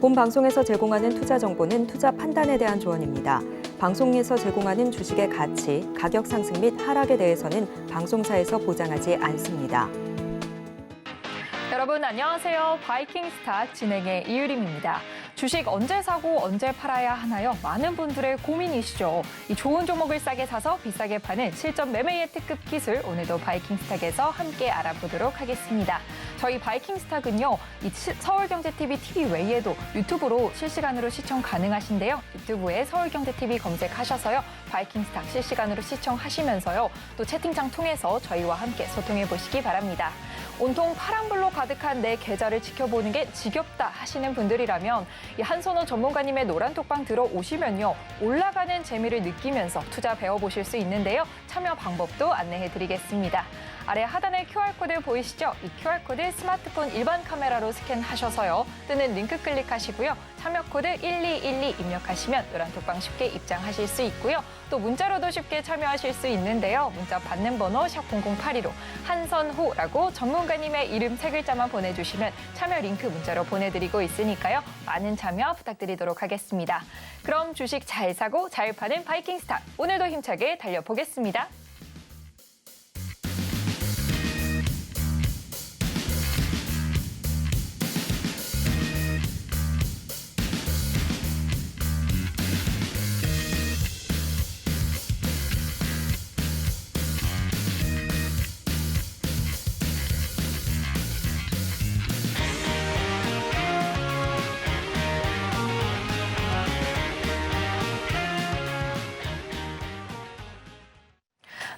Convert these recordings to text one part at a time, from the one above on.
본 방송에서 제공하는 투자 정보는 투자 판단에 대한 조언입니다. 방송에서 제공하는 주식의 가치, 가격 상승 및 하락에 대해서는 방송사에서 보장하지 않습니다. 여러분 안녕하세요. 바이킹스탁 진행의 이유림입니다. 주식 언제 사고 언제 팔아야 하나요? 많은 분들의 고민이시죠. 이 좋은 종목을 싸게 사서 비싸게 파는 실전 매매의 특급 기술 오늘도 바이킹스탁에서 함께 알아보도록 하겠습니다. 저희 바이킹스탁은요, 이 서울경제TV TV 외에도 유튜브로 실시간으로 시청 가능하신데요. 유튜브에 서울경제TV 검색하셔서요, 바이킹스탁 실시간으로 시청하시면서요, 또 채팅창 통해서 저희와 함께 소통해 보시기 바랍니다. 온통 파란불로 가득한 내 계좌를 지켜보는 게 지겹다 하시는 분들이라면 이 한선호 전문가님의 노란톡방 들어오시면요, 올라가는 재미를 느끼면서 투자 배워보실 수 있는데요. 참여 방법도 안내해드리겠습니다. 아래 하단에 QR코드 보이시죠? 이 QR코드 스마트폰 일반 카메라로 스캔하셔서요, 뜨는 링크 클릭하시고요. 참여 코드 1212 입력하시면 노란톡방 쉽게 입장하실 수 있고요. 또 문자로도 쉽게 참여하실 수 있는데요. 문자 받는 번호 샵 0082로 한선호라고 전문가님의 이름 3글자만 보내주시면 참여 링크 문자로 보내드리고 있으니까요. 많은 참여 부탁드리도록 하겠습니다. 그럼 주식 잘 사고 잘 파는 바이킹스탁, 오늘도 힘차게 달려보겠습니다.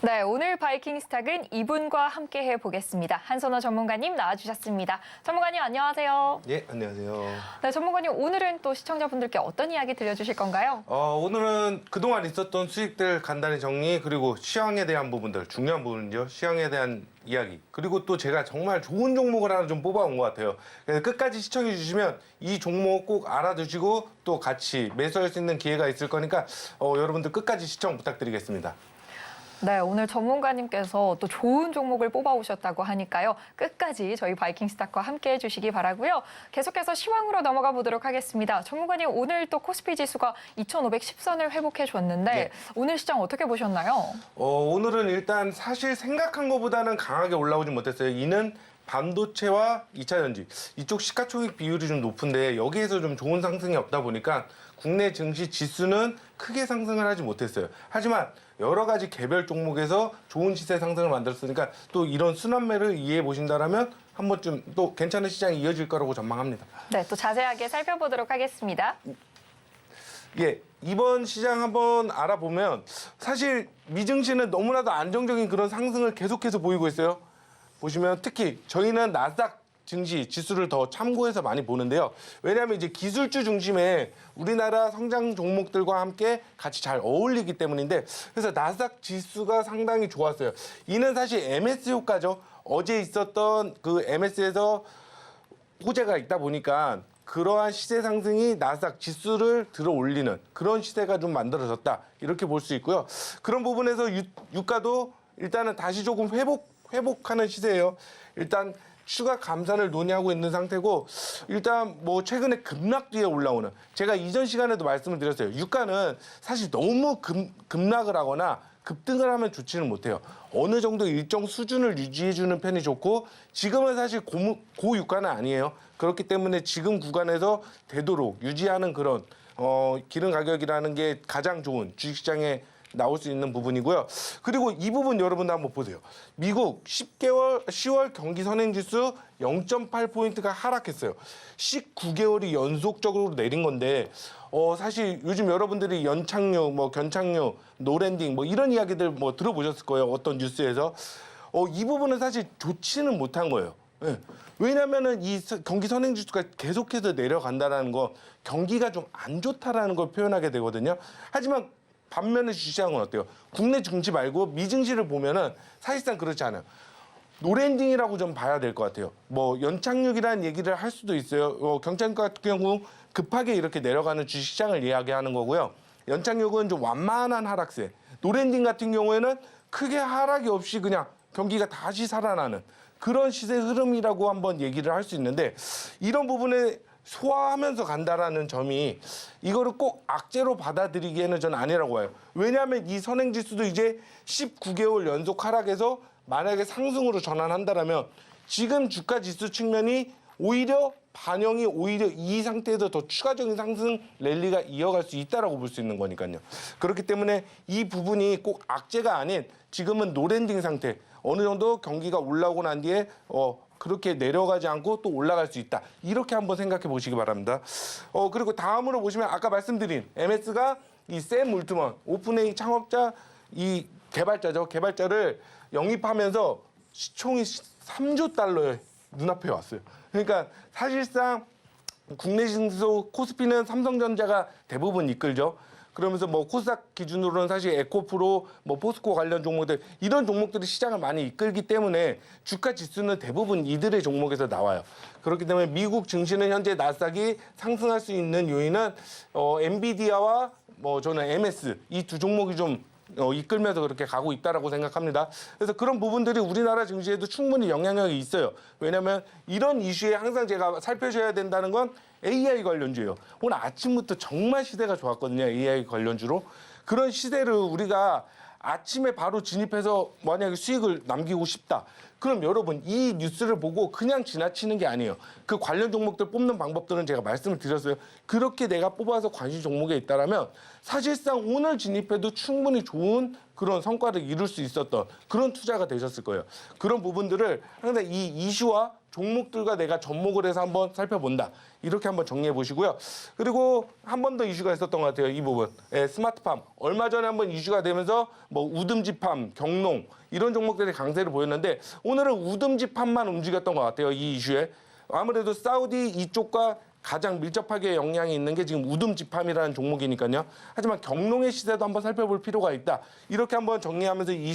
네, 오늘 바이킹스탁은 이분과 함께 해보겠습니다. 한선호 전문가님 나와주셨습니다. 전문가님 안녕하세요. 예, 안녕하세요. 네, 전문가님 오늘은 또 시청자분들께 어떤 이야기 들려주실 건가요? 오늘은 그동안 있었던 수익들 간단히 정리, 그리고 시황에 대한 부분들, 중요한 부분이죠. 시황에 대한 이야기. 그리고 또 제가 정말 좋은 종목을 하나 좀 뽑아온 것 같아요. 그래서 끝까지 시청해 주시면 이 종목 꼭 알아두시고 또 같이 매수할 수 있는 기회가 있을 거니까 여러분들 끝까지 시청 부탁드리겠습니다. 네, 오늘 전문가님께서 또 좋은 종목을 뽑아오셨다고 하니까요. 끝까지 저희 바이킹스탁과 함께 해주시기 바라고요. 계속해서 시황으로 넘어가 보도록 하겠습니다. 전문가님, 오늘 또 코스피 지수가 2,510선을 회복해 줬는데 네. 오늘 시장 어떻게 보셨나요? 오늘은 일단 사실 생각한 것보다는 강하게 올라오진 못했어요. 이는 반도체와 2차 전지 이쪽 시가총액 비율이 좀 높은데 여기에서 좀 좋은 상승이 없다 보니까 국내 증시 지수는 크게 상승을 하지 못했어요. 하지만 여러 가지 개별 종목에서 좋은 시세 상승을 만들었으니까 또 이런 순환매를 이해해 보신다라면 한 번쯤 또 괜찮은 시장이 이어질 거라고 전망합니다. 네, 또 자세하게 살펴보도록 하겠습니다. 예, 이번 시장 한번 알아보면 사실 미증시는 너무나도 안정적인 그런 상승을 계속해서 보이고 있어요. 보시면 특히 저희는 나스닥 증시 지수를 더 참고해서 많이 보는데요. 왜냐하면 이제 기술주 중심의 우리나라 성장 종목들과 함께 같이 잘 어울리기 때문인데, 그래서 나스닥 지수가 상당히 좋았어요. 이는 사실 MS 효과죠. 어제 있었던 그 MS에서 호재가 있다 보니까 그러한 시세 상승이 나스닥 지수를 들어 올리는 그런 시세가 좀 만들어졌다, 이렇게 볼 수 있고요. 그런 부분에서 유가도 일단은 다시 조금 회복하는 시세예요. 일단 추가 감산을 논의하고 있는 상태고, 일단 뭐 최근에 급락 뒤에 올라오는, 제가 이전 시간에도 말씀을 드렸어요. 유가는 사실 너무 급락을 하거나 급등을 하면 좋지는 못해요. 어느 정도 일정 수준을 유지해주는 편이 좋고, 지금은 사실 고유가는 아니에요. 그렇기 때문에 지금 구간에서 되도록 유지하는 그런 기름 가격이라는 게 가장 좋은 주식시장에 나올 수 있는 부분이고요. 그리고 이 부분 여러분들 한번 보세요. 미국 10월 경기 선행지수 0.8포인트가 하락했어요. 19개월이 연속적으로 내린 건데, 사실 요즘 여러분들이 연착륙, 뭐 견착륙, 노랜딩 뭐 이런 이야기들 뭐 들어보셨을 거예요. 어떤 뉴스에서. 이 부분은 사실 좋지는 못한 거예요. 네. 왜냐면은 이 경기 선행지수가 계속해서 내려간다는 거, 경기가 좀 안 좋다라는 걸 표현하게 되거든요. 하지만 반면에 주시장은 어때요? 국내 증시 말고 미증시를 보면은 사실상 그렇지 않아요. 노랜딩이라고 좀 봐야 될 것 같아요. 뭐 연착륙이라는 얘기를 할 수도 있어요. 경착륙 같은 경우 급하게 이렇게 내려가는 주식시장을 이야기하는 거고요. 연착륙은 좀 완만한 하락세. 노랜딩 같은 경우에는 크게 하락이 없이 그냥 경기가 다시 살아나는 그런 시세 흐름이라고 한번 얘기를 할 수 있는데, 이런 부분에 소화하면서 간다라는 점이 이거를 꼭 악재로 받아들이기에는 저는 아니라고 봐요. 왜냐하면 이 선행지수도 이제 19개월 연속 하락해서 만약에 상승으로 전환한다라면 지금 주가 지수 측면이 오히려 반영이 오히려 이 상태에서 더 추가적인 상승 랠리가 이어갈 수 있다라고 볼 수 있는 거니까요. 그렇기 때문에 이 부분이 꼭 악재가 아닌 지금은 노랜딩 상태, 어느 정도 경기가 올라오고 난 뒤에 그렇게 내려가지 않고 또 올라갈 수 있다. 이렇게 한번 생각해 보시기 바랍니다. 그리고 다음으로 보시면 아까 말씀드린 MS가 이 샘 울트먼 오픈AI 창업자 이 개발자를 영입하면서 시총이 3조 달러에 눈앞에 왔어요. 그러니까 사실상 국내 증시 코스피는 삼성전자가 대부분 이끌죠. 그러면서 뭐 코스닥 기준으로는 사실 에코프로, 뭐 포스코 관련 종목들 이런 종목들이 시장을 많이 이끌기 때문에 주가 지수는 대부분 이들의 종목에서 나와요. 그렇기 때문에 미국 증시는 현재 나스닥이 상승할 수 있는 요인은 엔비디아와 뭐 저는 MS 이 두 종목이 좀 이끌면서 그렇게 가고 있다라고 생각합니다. 그래서 그런 부분들이 우리나라 증시에도 충분히 영향력이 있어요. 왜냐하면 이런 이슈에 항상 제가 살펴줘야 된다는 건 AI 관련주예요. 오늘 아침부터 정말 시세가 좋았거든요. AI 관련주로. 그런 시세를 우리가 아침에 바로 진입해서 만약에 수익을 남기고 싶다. 그럼 여러분 이 뉴스를 보고 그냥 지나치는 게 아니에요. 그 관련 종목들 뽑는 방법들은 제가 말씀을 드렸어요. 그렇게 내가 뽑아서 관심 종목에 있다라면 사실상 오늘 진입해도 충분히 좋은 그런 성과를 이룰 수 있었던 그런 투자가 되셨을 거예요. 그런 부분들을 항상 이 이슈와 종목들과 내가 접목을 해서 한번 살펴본다. 이렇게 한번 정리해 보시고요. 그리고 한 번 더 이슈가 있었던 것 같아요. 이 부분. 스마트팜. 얼마 전에 한번 이슈가 되면서 뭐 우듬지팜, 경농 이런 종목들이 강세를 보였는데 오늘은 우듬지팜만 움직였던 것 같아요. 이 이슈에. 아무래도 사우디 이쪽과 가장 밀접하게 영향이 있는 게 지금 우듬지팜이라는 종목이니까요. 하지만 경농의 시세도 한번 살펴볼 필요가 있다. 이렇게 한번 정리하면서 이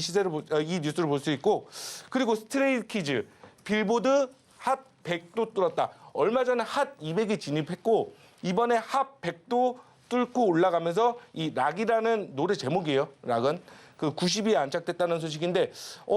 뉴스를 볼 수 있고 그리고 스트레이키즈 빌보드 핫 100도 뚫었다. 얼마 전에 핫 200이 진입했고 이번에 핫 100도 뚫고 올라가면서 이 락이라는 노래 제목이에요. 락은 그 90위에 안착됐다는 소식인데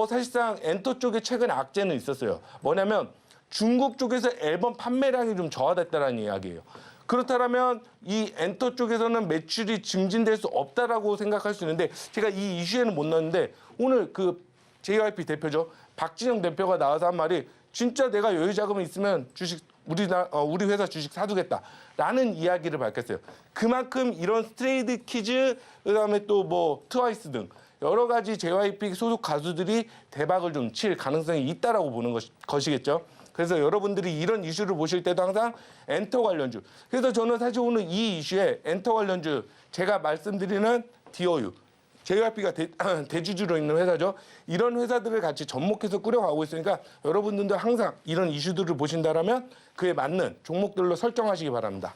사실상 엔터 쪽에 최근에 악재는 있었어요. 뭐냐면 중국 쪽에서 앨범 판매량이 좀 저하됐다는 이야기예요. 그렇다면 이 엔터 쪽에서는 매출이 증진될 수 없다라고 생각할 수 있는데 제가 이 이슈에는 못 넣었는데 오늘 그 JYP 대표죠. 박진영 대표가 나와서 한 말이 진짜 내가 여유 자금이 있으면 주식 우리 회사 주식 사두겠다라는 이야기를 밝혔어요. 그만큼 이런 스트레이트 키즈 그다음에 또 뭐 트와이스 등 여러 가지 JYP 소속 가수들이 대박을 좀 칠 가능성이 있다라고 보는 것이겠죠. 그래서 여러분들이 이런 이슈를 보실 때도 항상 엔터 관련주. 그래서 저는 사실 오늘 이 이슈에 엔터 관련주 제가 말씀드리는 디어유. JYP가 대주주로 있는 회사죠. 이런 회사들을 같이 접목해서 꾸려가고 있으니까 여러분들도 항상 이런 이슈들을 보신다면 그에 맞는 종목들로 설정하시기 바랍니다.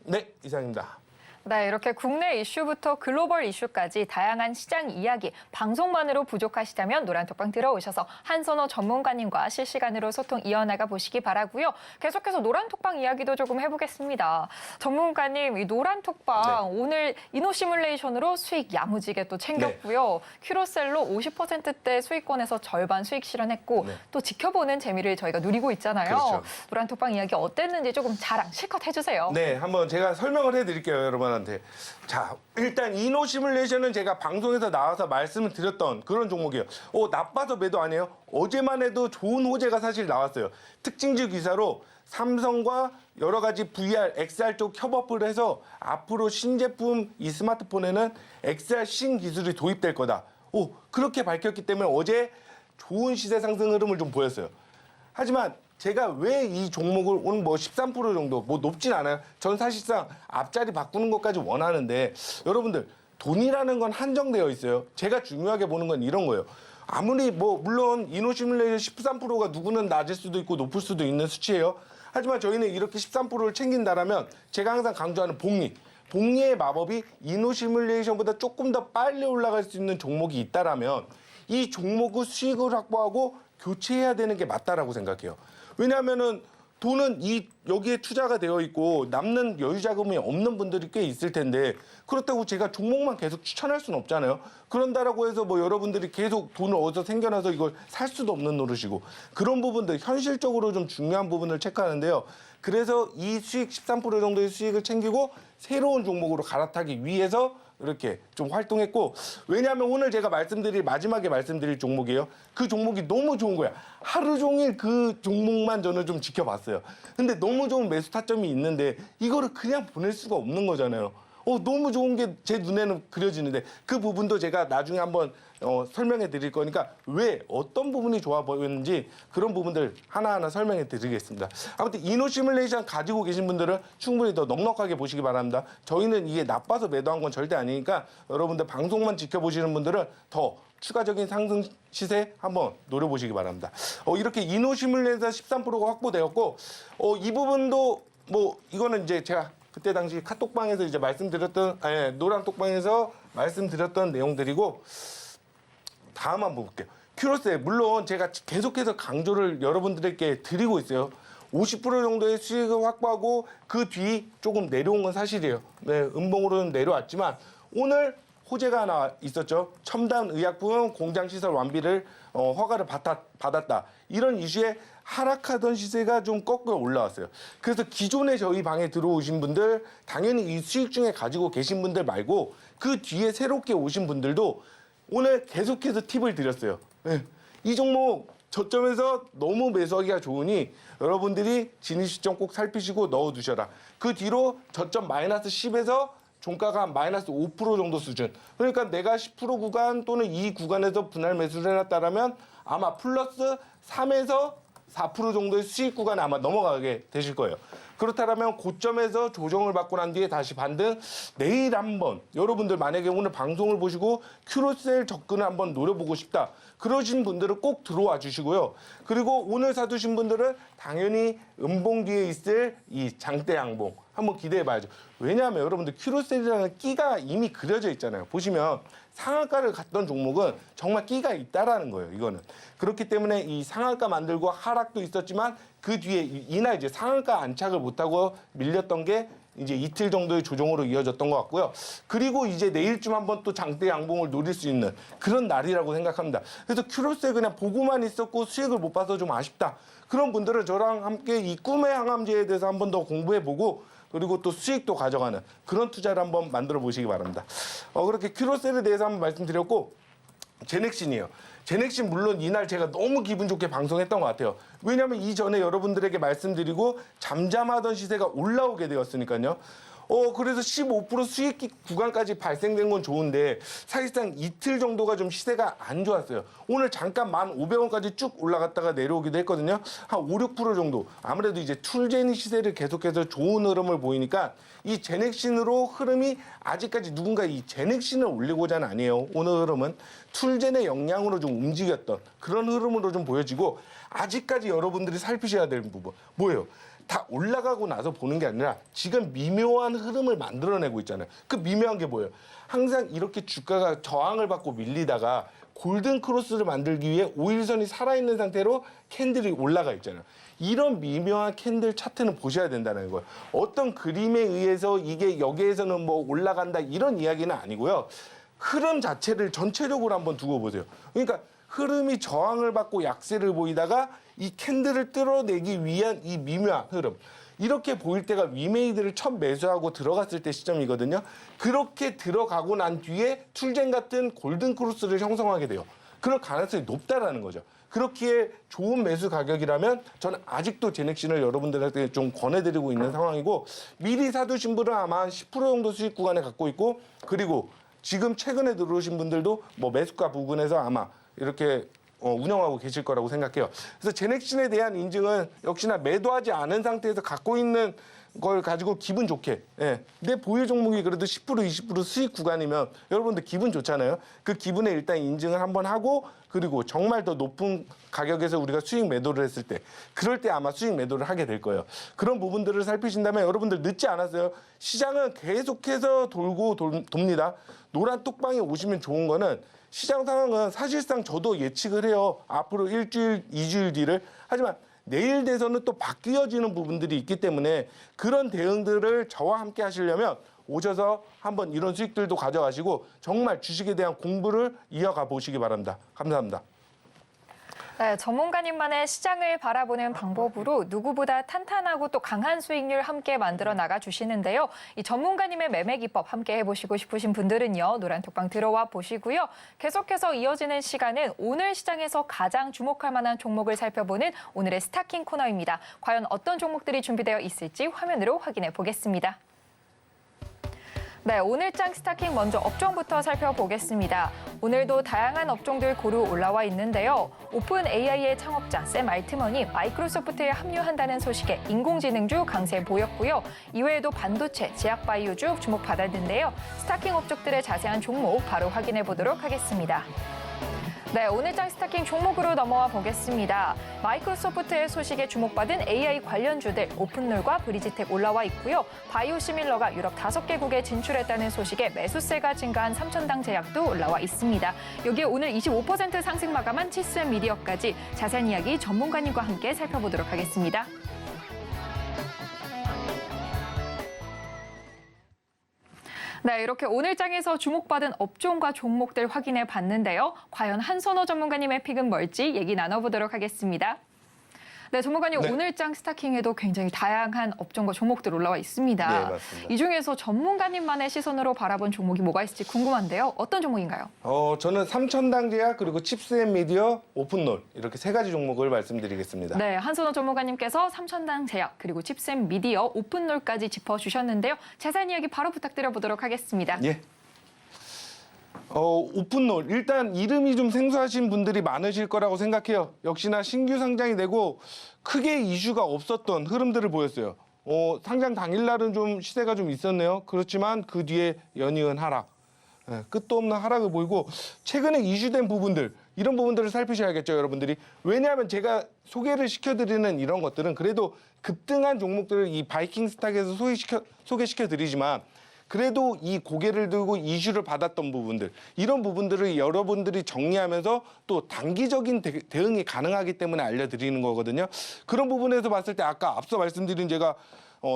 네, 이상입니다. 네, 이렇게 국내 이슈부터 글로벌 이슈까지 다양한 시장 이야기, 방송만으로 부족하시다면 노란톡방 들어오셔서 한선호 전문가님과 실시간으로 소통 이어나가 보시기 바라고요. 계속해서 노란톡방 이야기도 조금 해보겠습니다. 전문가님, 이 노란톡방 오늘 이노시뮬레이션으로 수익 야무지게 또 챙겼고요. 큐로셀로 50%대 수익권에서 절반 수익 실현했고 또 지켜보는 재미를 저희가 누리고 있잖아요. 그렇죠. 노란톡방 이야기 어땠는지 조금 자랑 실컷 해주세요. 네, 한번 제가 설명을 해드릴게요, 여러분. 자, 일단 이노시뮬레이션은 제가 방송에서 나와서 말씀을 드렸던 그런 종목이에요. 나빠서 매도 아니에요? 어제만 해도 좋은 호재가 사실 나왔어요. 특징주 기사로 삼성과 여러 가지 VR, XR 쪽 협업을 해서 앞으로 신제품 이 스마트폰에는 XR 신기술이 도입될 거다. 그렇게 밝혔기 때문에 어제 좋은 시세 상승 흐름을 좀 보였어요. 하지만 제가 왜 이 종목을 오늘 뭐 13% 정도 뭐 높진 않아요. 전 사실상 앞자리 바꾸는 것까지 원하는데 여러분들 돈이라는 건 한정되어 있어요. 제가 중요하게 보는 건 이런 거예요. 아무리 뭐 물론 이노시뮬레이션 13%가 누구는 낮을 수도 있고 높을 수도 있는 수치예요. 하지만 저희는 이렇게 13%를 챙긴다라면 제가 항상 강조하는 복리의 마법이 이노시뮬레이션보다 조금 더 빨리 올라갈 수 있는 종목이 있다라면 이 종목을 수익을 확보하고 교체해야 되는 게 맞다라고 생각해요. 왜냐하면은 돈은 여기에 투자가 되어 있고 남는 여유 자금이 없는 분들이 꽤 있을 텐데 그렇다고 제가 종목만 계속 추천할 수는 없잖아요. 그런다라고 해서 뭐 여러분들이 계속 돈을 어디서 생겨나서 이걸 살 수도 없는 노릇이고 그런 부분들 현실적으로 좀 중요한 부분을 체크하는데요. 그래서 이 수익 13% 정도의 수익을 챙기고 새로운 종목으로 갈아타기 위해서 이렇게 좀 활동했고 왜냐하면 오늘 제가 마지막에 말씀드릴 종목이에요. 그 종목이 너무 좋은 거야. 하루 종일 그 종목만 저는 좀 지켜봤어요. 근데 너무 좋은 매수 타점이 있는데 이거를 그냥 보낼 수가 없는 거잖아요. 너무 좋은 게 제 눈에는 그려지는데 그 부분도 제가 나중에 한번 설명해 드릴 거니까 왜 어떤 부분이 좋아 보이는지 그런 부분들 하나하나 설명해 드리겠습니다. 아무튼 이노 시뮬레이션 가지고 계신 분들은 충분히 더 넉넉하게 보시기 바랍니다. 저희는 이게 나빠서 매도한 건 절대 아니니까 여러분들 방송만 지켜보시는 분들은 더 추가적인 상승 시세 한번 노려보시기 바랍니다. 이렇게 이노 시뮬레이션 13%가 확보되었고 이 부분도 뭐 이거는 이제 제가 그때 당시 카톡방에서 이제 말씀드렸던 노랑톡방에서 말씀드렸던 내용들이고 다음 한번 볼게요. 큐로세 물론 제가 계속해서 강조를 여러분들에게 드리고 있어요. 50% 정도의 수익을 확보하고 그 뒤 조금 내려온 건 사실이에요. 네, 음봉으로는 내려왔지만 오늘 호재가 하나 있었죠. 첨단 의약품 공장 시설 완비를 허가를 받았다. 이런 이슈에 하락하던 시세가 좀 꺾여 올라왔어요. 그래서 기존에 저희 방에 들어오신 분들 당연히 이 수익 중에 가지고 계신 분들 말고 그 뒤에 새롭게 오신 분들도 오늘 계속해서 팁을 드렸어요. 네. 이 종목 저점에서 너무 매수하기가 좋으니 여러분들이 진입 시점 꼭 살피시고 넣어두셔라. 그 뒤로 저점 마이너스 10에서 종가가 한 마이너스 5% 정도 수준. 그러니까 내가 10% 구간 또는 이 구간에서 분할 매수를 해놨다라면 아마 플러스 3에서 4% 정도의 수익 구간에 아마 넘어가게 되실 거예요. 그렇다면 고점에서 조정을 받고 난 뒤에 다시 반등 내일 한번 여러분들 만약에 오늘 방송을 보시고 큐로셀 접근을 한번 노려보고 싶다. 그러신 분들은 꼭 들어와 주시고요. 그리고 오늘 사두신 분들은 당연히 음봉 뒤에 있을 이 장대 양봉 한번 기대해 봐야죠. 왜냐하면 여러분들 큐로셀이라는 끼가 이미 그려져 있잖아요. 보시면 상한가를 갔던 종목은 정말 끼가 있다라는 거예요. 이거는 그렇기 때문에 이 상한가 만들고 하락도 있었지만 그 뒤에 이날 이제 상한가 안착을 못하고 밀렸던 게 이제 이틀 정도의 조정으로 이어졌던 것 같고요. 그리고 이제 내일쯤 한번 또 장대 양봉을 노릴 수 있는 그런 날이라고 생각합니다. 그래서 큐로스에 그냥 보고만 있었고 수익을 못 봐서 좀 아쉽다. 그런 분들은 저랑 함께 이 꿈의 항암제에 대해서 한번 더 공부해보고 그리고 또 수익도 가져가는 그런 투자를 한번 만들어 보시기 바랍니다. 그렇게 큐로셀에 대해서 한번 말씀드렸고 제넥신이에요. 제넥신 물론 이날 제가 너무 기분 좋게 방송했던 것 같아요. 왜냐하면 이전에 여러분들에게 말씀드리고 잠잠하던 시세가 올라오게 되었으니까요. 그래서 15% 수익 구간까지 발생된 건 좋은데 사실상 이틀 정도가 좀 시세가 안 좋았어요. 오늘 잠깐 1,500원까지 쭉 올라갔다가 내려오기도 했거든요. 한 5, 6% 정도. 아무래도 이제 툴제니 시세를 계속해서 좋은 흐름을 보이니까 이 제넥신으로 흐름이 아직까지 누군가 이 제넥신을 올리고자는 아니에요. 오늘 흐름은 툴젠의 역량으로 좀 움직였던 그런 흐름으로 좀 보여지고 아직까지 여러분들이 살피셔야 될 부분 뭐예요? 다 올라가고 나서 보는 게 아니라 지금 미묘한 흐름을 만들어내고 있잖아요. 그 미묘한 게 뭐예요? 항상 이렇게 주가가 저항을 받고 밀리다가 골든 크로스를 만들기 위해 5일선이 살아있는 상태로 캔들이 올라가 있잖아요. 이런 미묘한 캔들 차트는 보셔야 된다는 거예요. 어떤 그림에 의해서 이게 여기에서는 뭐 올라간다 이런 이야기는 아니고요. 흐름 자체를 전체적으로 한번 두고 보세요. 그러니까 흐름이 저항을 받고 약세를 보이다가 이 캔들을 뚫어내기 위한 이 미묘한 흐름. 이렇게 보일 때가 위메이드를 첫 매수하고 들어갔을 때 시점이거든요. 그렇게 들어가고 난 뒤에 툴젠 같은 골든 크로스를 형성하게 돼요. 그럴 가능성이 높다라는 거죠. 그렇기에 좋은 매수 가격이라면 저는 아직도 제넥신을 여러분들한테 좀 권해드리고 있는 상황이고 미리 사두신 분은 아마 한 10% 정도 수익 구간에 갖고 있고 그리고 지금 최근에 들어오신 분들도 뭐 매수가 부근에서 아마 이렇게 운영하고 계실 거라고 생각해요. 그래서 제넥신에 대한 인증은 역시나 매도하지 않은 상태에서 갖고 있는 걸 가지고 기분 좋게 내 보유 종목이 그래도 10% 20% 수익 구간이면 여러분들 기분 좋잖아요. 그 기분에 일단 인증을 한번 하고 그리고 정말 더 높은 가격에서 우리가 수익 매도를 했을 때 그럴 때 아마 수익 매도를 하게 될 거예요. 그런 부분들을 살피신다면 여러분들 늦지 않았어요. 시장은 계속해서 돌고 돕니다. 노란 뚝방에 오시면 좋은 거는 시장 상황은 사실상 저도 예측을 해요. 앞으로 일주일, 2주일 뒤를. 하지만 내일 돼서는 또 바뀌어지는 부분들이 있기 때문에 그런 대응들을 저와 함께 하시려면 오셔서 한번 이런 수익들도 가져가시고 정말 주식에 대한 공부를 이어가 보시기 바랍니다. 감사합니다. 네, 전문가님만의 시장을 바라보는 방법으로 누구보다 탄탄하고 또 강한 수익률 함께 만들어 나가 주시는데요. 이 전문가님의 매매 기법 함께 해보시고 싶으신 분들은요. 노란톡방 들어와 보시고요. 계속해서 이어지는 시간은 오늘 시장에서 가장 주목할 만한 종목을 살펴보는 오늘의 스타킹 코너입니다. 과연 어떤 종목들이 준비되어 있을지 화면으로 확인해 보겠습니다. 네, 오늘장 스타킹 먼저 업종부터 살펴보겠습니다. 오늘도 다양한 업종들 고루 올라와 있는데요. 오픈 AI의 창업자 샘 알트먼이 마이크로소프트에 합류한다는 소식에 인공지능주 강세 보였고요. 이외에도 반도체, 제약바이오주 주목받았는데요. 스타킹 업종들의 자세한 종목 바로 확인해 보도록 하겠습니다. 네, 오늘장 스타킹 종목으로 넘어와 보겠습니다. 마이크로소프트의 소식에 주목받은 AI 관련주들 오픈롤과 브리지텍 올라와 있고요. 바이오시밀러가 유럽 5개국에 진출했다는 소식에 매수세가 증가한 삼천당 제약도 올라와 있습니다. 여기에 오늘 25% 상승 마감한 치스앤 미디어까지 자세한 이야기 전문가님과 함께 살펴보도록 하겠습니다. 네, 이렇게 오늘장에서 주목받은 업종과 종목들 확인해 봤는데요. 과연 한선호 전문가님의 픽은 뭘지 얘기 나눠보도록 하겠습니다. 네, 전문가님 네. 오늘장 스타킹에도 굉장히 다양한 업종과 종목들 올라와 있습니다. 네, 맞습니다. 이 중에서 전문가님만의 시선으로 바라본 종목이 뭐가 있을지 궁금한데요. 어떤 종목인가요? 저는 삼천당 제약 그리고 칩스앤미디어 오픈롤 이렇게 3가지 종목을 말씀드리겠습니다. 네, 한선호 전문가님께서 삼천당 제약 그리고 칩스앤미디어 오픈롤까지 짚어주셨는데요. 자세한 이야기 바로 부탁드려보도록 하겠습니다. 예. 오픈롤 일단 이름이 좀 생소하신 분들이 많으실 거라고 생각해요. 역시나 신규 상장이 되고 크게 이슈가 없었던 흐름들을 보였어요. 상장 당일날은 좀 시세가 좀 있었네요. 그렇지만 그 뒤에 연이은 하락, 끝도 없는 하락을 보이고 최근에 이슈된 부분들 이런 부분들을 살피셔야겠죠, 여러분들이. 왜냐하면 제가 소개를 시켜드리는 이런 것들은 그래도 급등한 종목들을 이 바이킹 스탁에서 소개시켜드리지만 그래도 이 고개를 들고 이슈를 받았던 부분들 이런 부분들을 여러분들이 정리하면서 또 단기적인 대응이 가능하기 때문에 알려드리는 거거든요. 그런 부분에서 봤을 때 아까 앞서 말씀드린 제가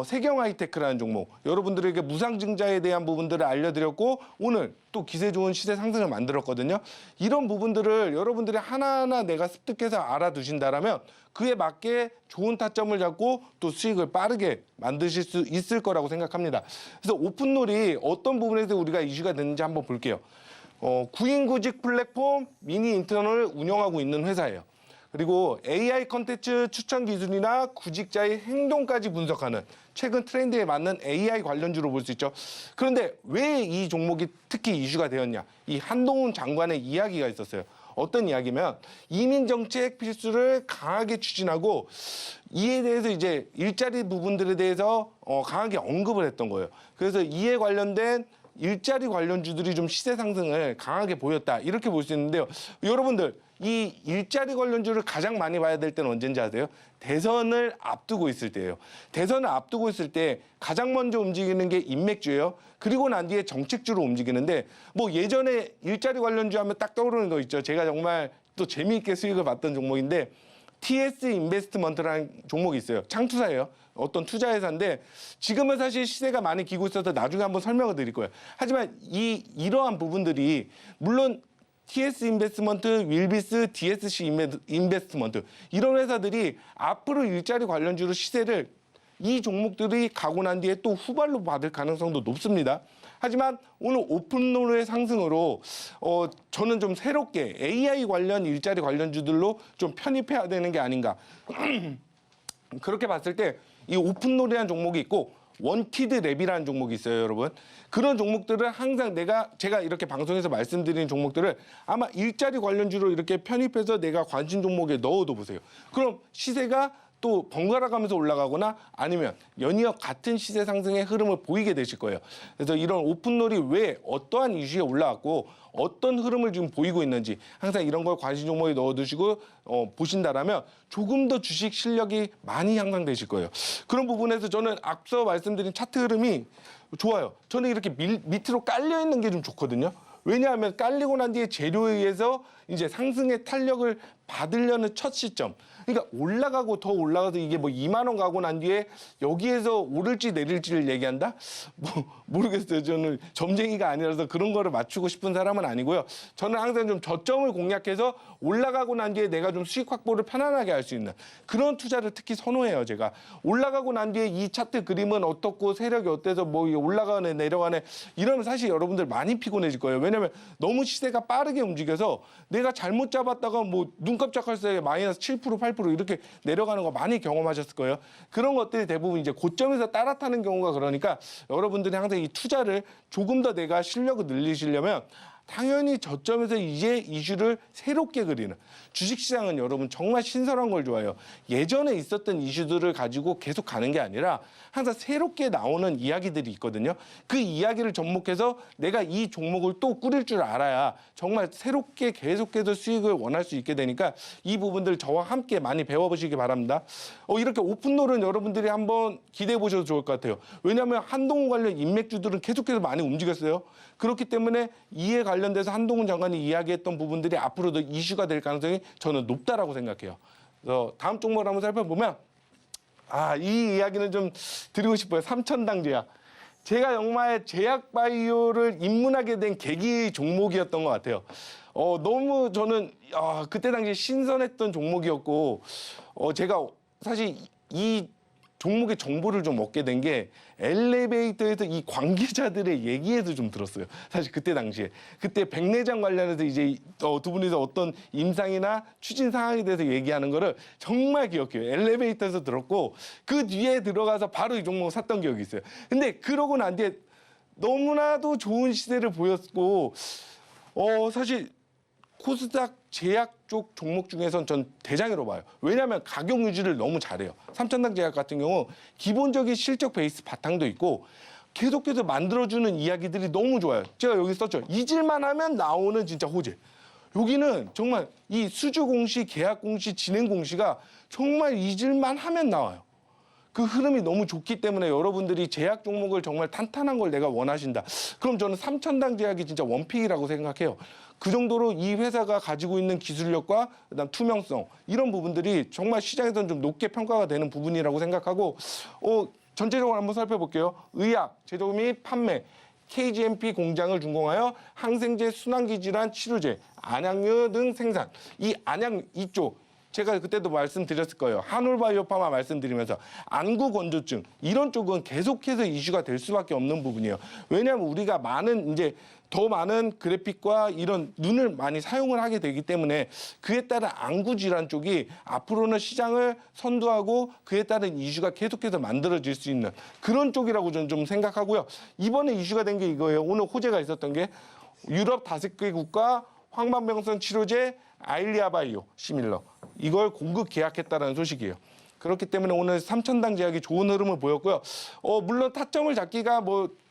세경하이테크라는 종목 여러분들에게 무상증자에 대한 부분들을 알려드렸고 오늘 또 기세 좋은 시세 상승을 만들었거든요. 이런 부분들을 여러분들이 하나하나 내가 습득해서 알아두신다라면 그에 맞게 좋은 타점을 잡고 또 수익을 빠르게 만드실 수 있을 거라고 생각합니다. 그래서 오픈롤이 어떤 부분에서 우리가 이슈가 됐는지 한번 볼게요. 9인 구직 플랫폼 미니 인턴을 운영하고 있는 회사예요. 그리고 AI 컨텐츠 추천 기술이나 구직자의 행동까지 분석하는 최근 트렌드에 맞는 AI 관련주로 볼 수 있죠. 그런데 왜 이 종목이 특히 이슈가 되었냐? 이 한동훈 장관의 이야기가 있었어요. 어떤 이야기면 이민 정책 필수를 강하게 추진하고 이에 대해서 이제 일자리 부분들에 대해서 강하게 언급을 했던 거예요. 그래서 이에 관련된 일자리 관련주들이 좀 시세 상승을 강하게 보였다. 이렇게 볼 수 있는데요. 여러분들 이 일자리 관련주를 가장 많이 봐야 될 때는 언제인지 아세요? 대선을 앞두고 있을 때예요. 대선을 앞두고 있을 때 가장 먼저 움직이는 게 인맥주예요. 그리고 난 뒤에 정책주로 움직이는데 뭐 예전에 일자리 관련주 하면 딱 떠오르는 거 있죠. 제가 정말 또 재미있게 수익을 봤던 종목인데 TS 인베스트먼트라는 종목이 있어요. 창투사예요. 어떤 투자회사인데 지금은 사실 시세가 많이 기고 있어서 나중에 한번 설명을 드릴 거예요. 하지만 이러한 부분들이 물론 TS 인베스트먼트, 윌비스, DSC 인베스트먼트 이런 회사들이 앞으로 일자리 관련주로 시세를 이 종목들이 가고 난 뒤에 또 후발로 받을 가능성도 높습니다. 하지만 오늘 오픈롤의 상승으로 저는 좀 새롭게 AI 관련 일자리 관련주들로 좀 편입해야 되는 게 아닌가. 그렇게 봤을 때 이 오픈롤이라는 종목이 있고 원티드 랩이라는 종목이 있어요, 여러분. 그런 종목들을 항상 제가 이렇게 방송에서 말씀드리는 종목들을 아마 일자리 관련주로 이렇게 편입해서 내가 관심 종목에 넣어도 보세요. 그럼 시세가 또 번갈아 가면서 올라가거나 아니면 연이어 같은 시세 상승의 흐름을 보이게 되실 거예요. 그래서 이런 오픈롤이 왜 어떠한 이슈에 올라왔고 어떤 흐름을 지금 보이고 있는지 항상 이런 걸 관심 종목에 넣어두시고 보신다라면 조금 더 주식 실력이 많이 향상되실 거예요. 그런 부분에서 저는 앞서 말씀드린 차트 흐름이 좋아요. 저는 이렇게 밑으로 깔려 있는 게 좀 좋거든요. 왜냐하면 깔리고 난 뒤에 재료에 의해서 이제 상승의 탄력을 받으려는 첫 시점. 그러니까 올라가고 더 올라가서 이게 뭐 2만 원 가고 난 뒤에 여기에서 오를지 내릴지를 얘기한다? 뭐 모르겠어요. 저는 점쟁이가 아니라서 그런 거를 맞추고 싶은 사람은 아니고요. 저는 항상 좀 저점을 공략해서 올라가고 난 뒤에 내가 좀 수익 확보를 편안하게 할 수 있는 그런 투자를 특히 선호해요. 제가 올라가고 난 뒤에 이 차트 그림은 어떻고 세력이 어때서 뭐 올라가네 내려가네 이러면 사실 여러분들 많이 피곤해질 거예요. 왜냐하면 너무 시세가 빠르게 움직여서 내가 잘못 잡았다가 뭐 눈 깜짝할 새에 마이너스 7% 8% 이렇게 내려가는 거 많이 경험하셨을 거예요. 그런 것들이 대부분 이제 고점에서 따라타는 경우가 그러니까 여러분들이 항상 이 투자를 조금 더 내가 실력을 늘리시려면 당연히 저점에서 이제 이슈를 새롭게 그리는 주식시장은 여러분 정말 신선한 걸 좋아해요. 예전에 있었던 이슈들을 가지고 계속 가는 게 아니라 항상 새롭게 나오는 이야기들이 있거든요. 그 이야기를 접목해서 내가 이 종목을 또 꾸릴 줄 알아야 정말 새롭게 계속해서 수익을 원할 수 있게 되니까 이 부분들 저와 함께 많이 배워보시기 바랍니다. 이렇게 오픈롤은 여러분들이 한번 기대해 보셔도 좋을 것 같아요. 왜냐하면 한동훈 관련 인맥주들은 계속해서 많이 움직였어요. 그렇기 때문에 이에 관련돼서 한동훈 장관이 이야기했던 부분들이 앞으로도 이슈가 될 가능성이 저는 높다라고 생각해요. 그래서 다음 종목을 한번 살펴보면 이 이야기는 좀 드리고 싶어요. 삼천당 제약. 제가 정말 제약 바이오를 입문하게 된 계기 종목이었던 것 같아요. 너무 저는 그때 당시 신선했던 종목이었고 제가 사실 이 종목의 정보를 좀 얻게 된 게 엘리베이터에서 이 관계자들의 얘기에서 좀 들었어요. 사실 그때 당시에. 그때 백내장 관련해서 이제 두 분이서 어떤 임상이나 추진 상황에 대해서 얘기하는 거를 정말 기억해요. 엘리베이터에서 들었고 그 뒤에 들어가서 바로 이 종목을 샀던 기억이 있어요. 근데 그러고 난 뒤에 너무나도 좋은 시세를 보였고 사실 코스닥 제약 쪽 종목 중에선 전 대장이라고 봐요. 왜냐하면 가격 유지를 너무 잘해요. 삼천당 제약 같은 경우 기본적인 실적 베이스 바탕도 있고 계속해서 만들어주는 이야기들이 너무 좋아요. 제가 여기 썼죠. 잊을만 하면 나오는 진짜 호재. 여기는 정말 이 수주 공시, 계약 공시, 진행 공시가 정말 잊을만 하면 나와요. 그 흐름이 너무 좋기 때문에 여러분들이 제약 종목을 정말 탄탄한 걸 내가 원하신다. 그럼 저는 삼천당 제약이 진짜 원픽이라고 생각해요. 그 정도로 이 회사가 가지고 있는 기술력과 그다음 투명성 이런 부분들이 정말 시장에서는 좀 높게 평가가 되는 부분이라고 생각하고 전체적으로 한번 살펴볼게요. 의약, 제조 및 판매, KGMP 공장을 준공하여 항생제, 순환기 질환 치료제, 안약류 등 생산. 이 안약 이쪽 제가 그때도 말씀드렸을 거예요. 한올바이오파마 말씀드리면서 안구 건조증 이런 쪽은 계속해서 이슈가 될 수밖에 없는 부분이에요. 왜냐하면 우리가 더 많은 그래픽과 이런 눈을 많이 사용을 하게 되기 때문에 그에 따른 안구 질환 쪽이 앞으로는 시장을 선도하고 그에 따른 이슈가 계속해서 만들어질 수 있는 그런 쪽이라고 저는 좀 생각하고요. 이번에 이슈가 된 게 이거예요. 오늘 호재가 있었던 게 유럽 5개국과 황반병성 치료제 아일리아바이오 시밀러 이걸 공급 계약했다는 소식이에요. 그렇기 때문에 오늘 삼천당 제약이 좋은 흐름을 보였고요. 물론 타점을 잡기가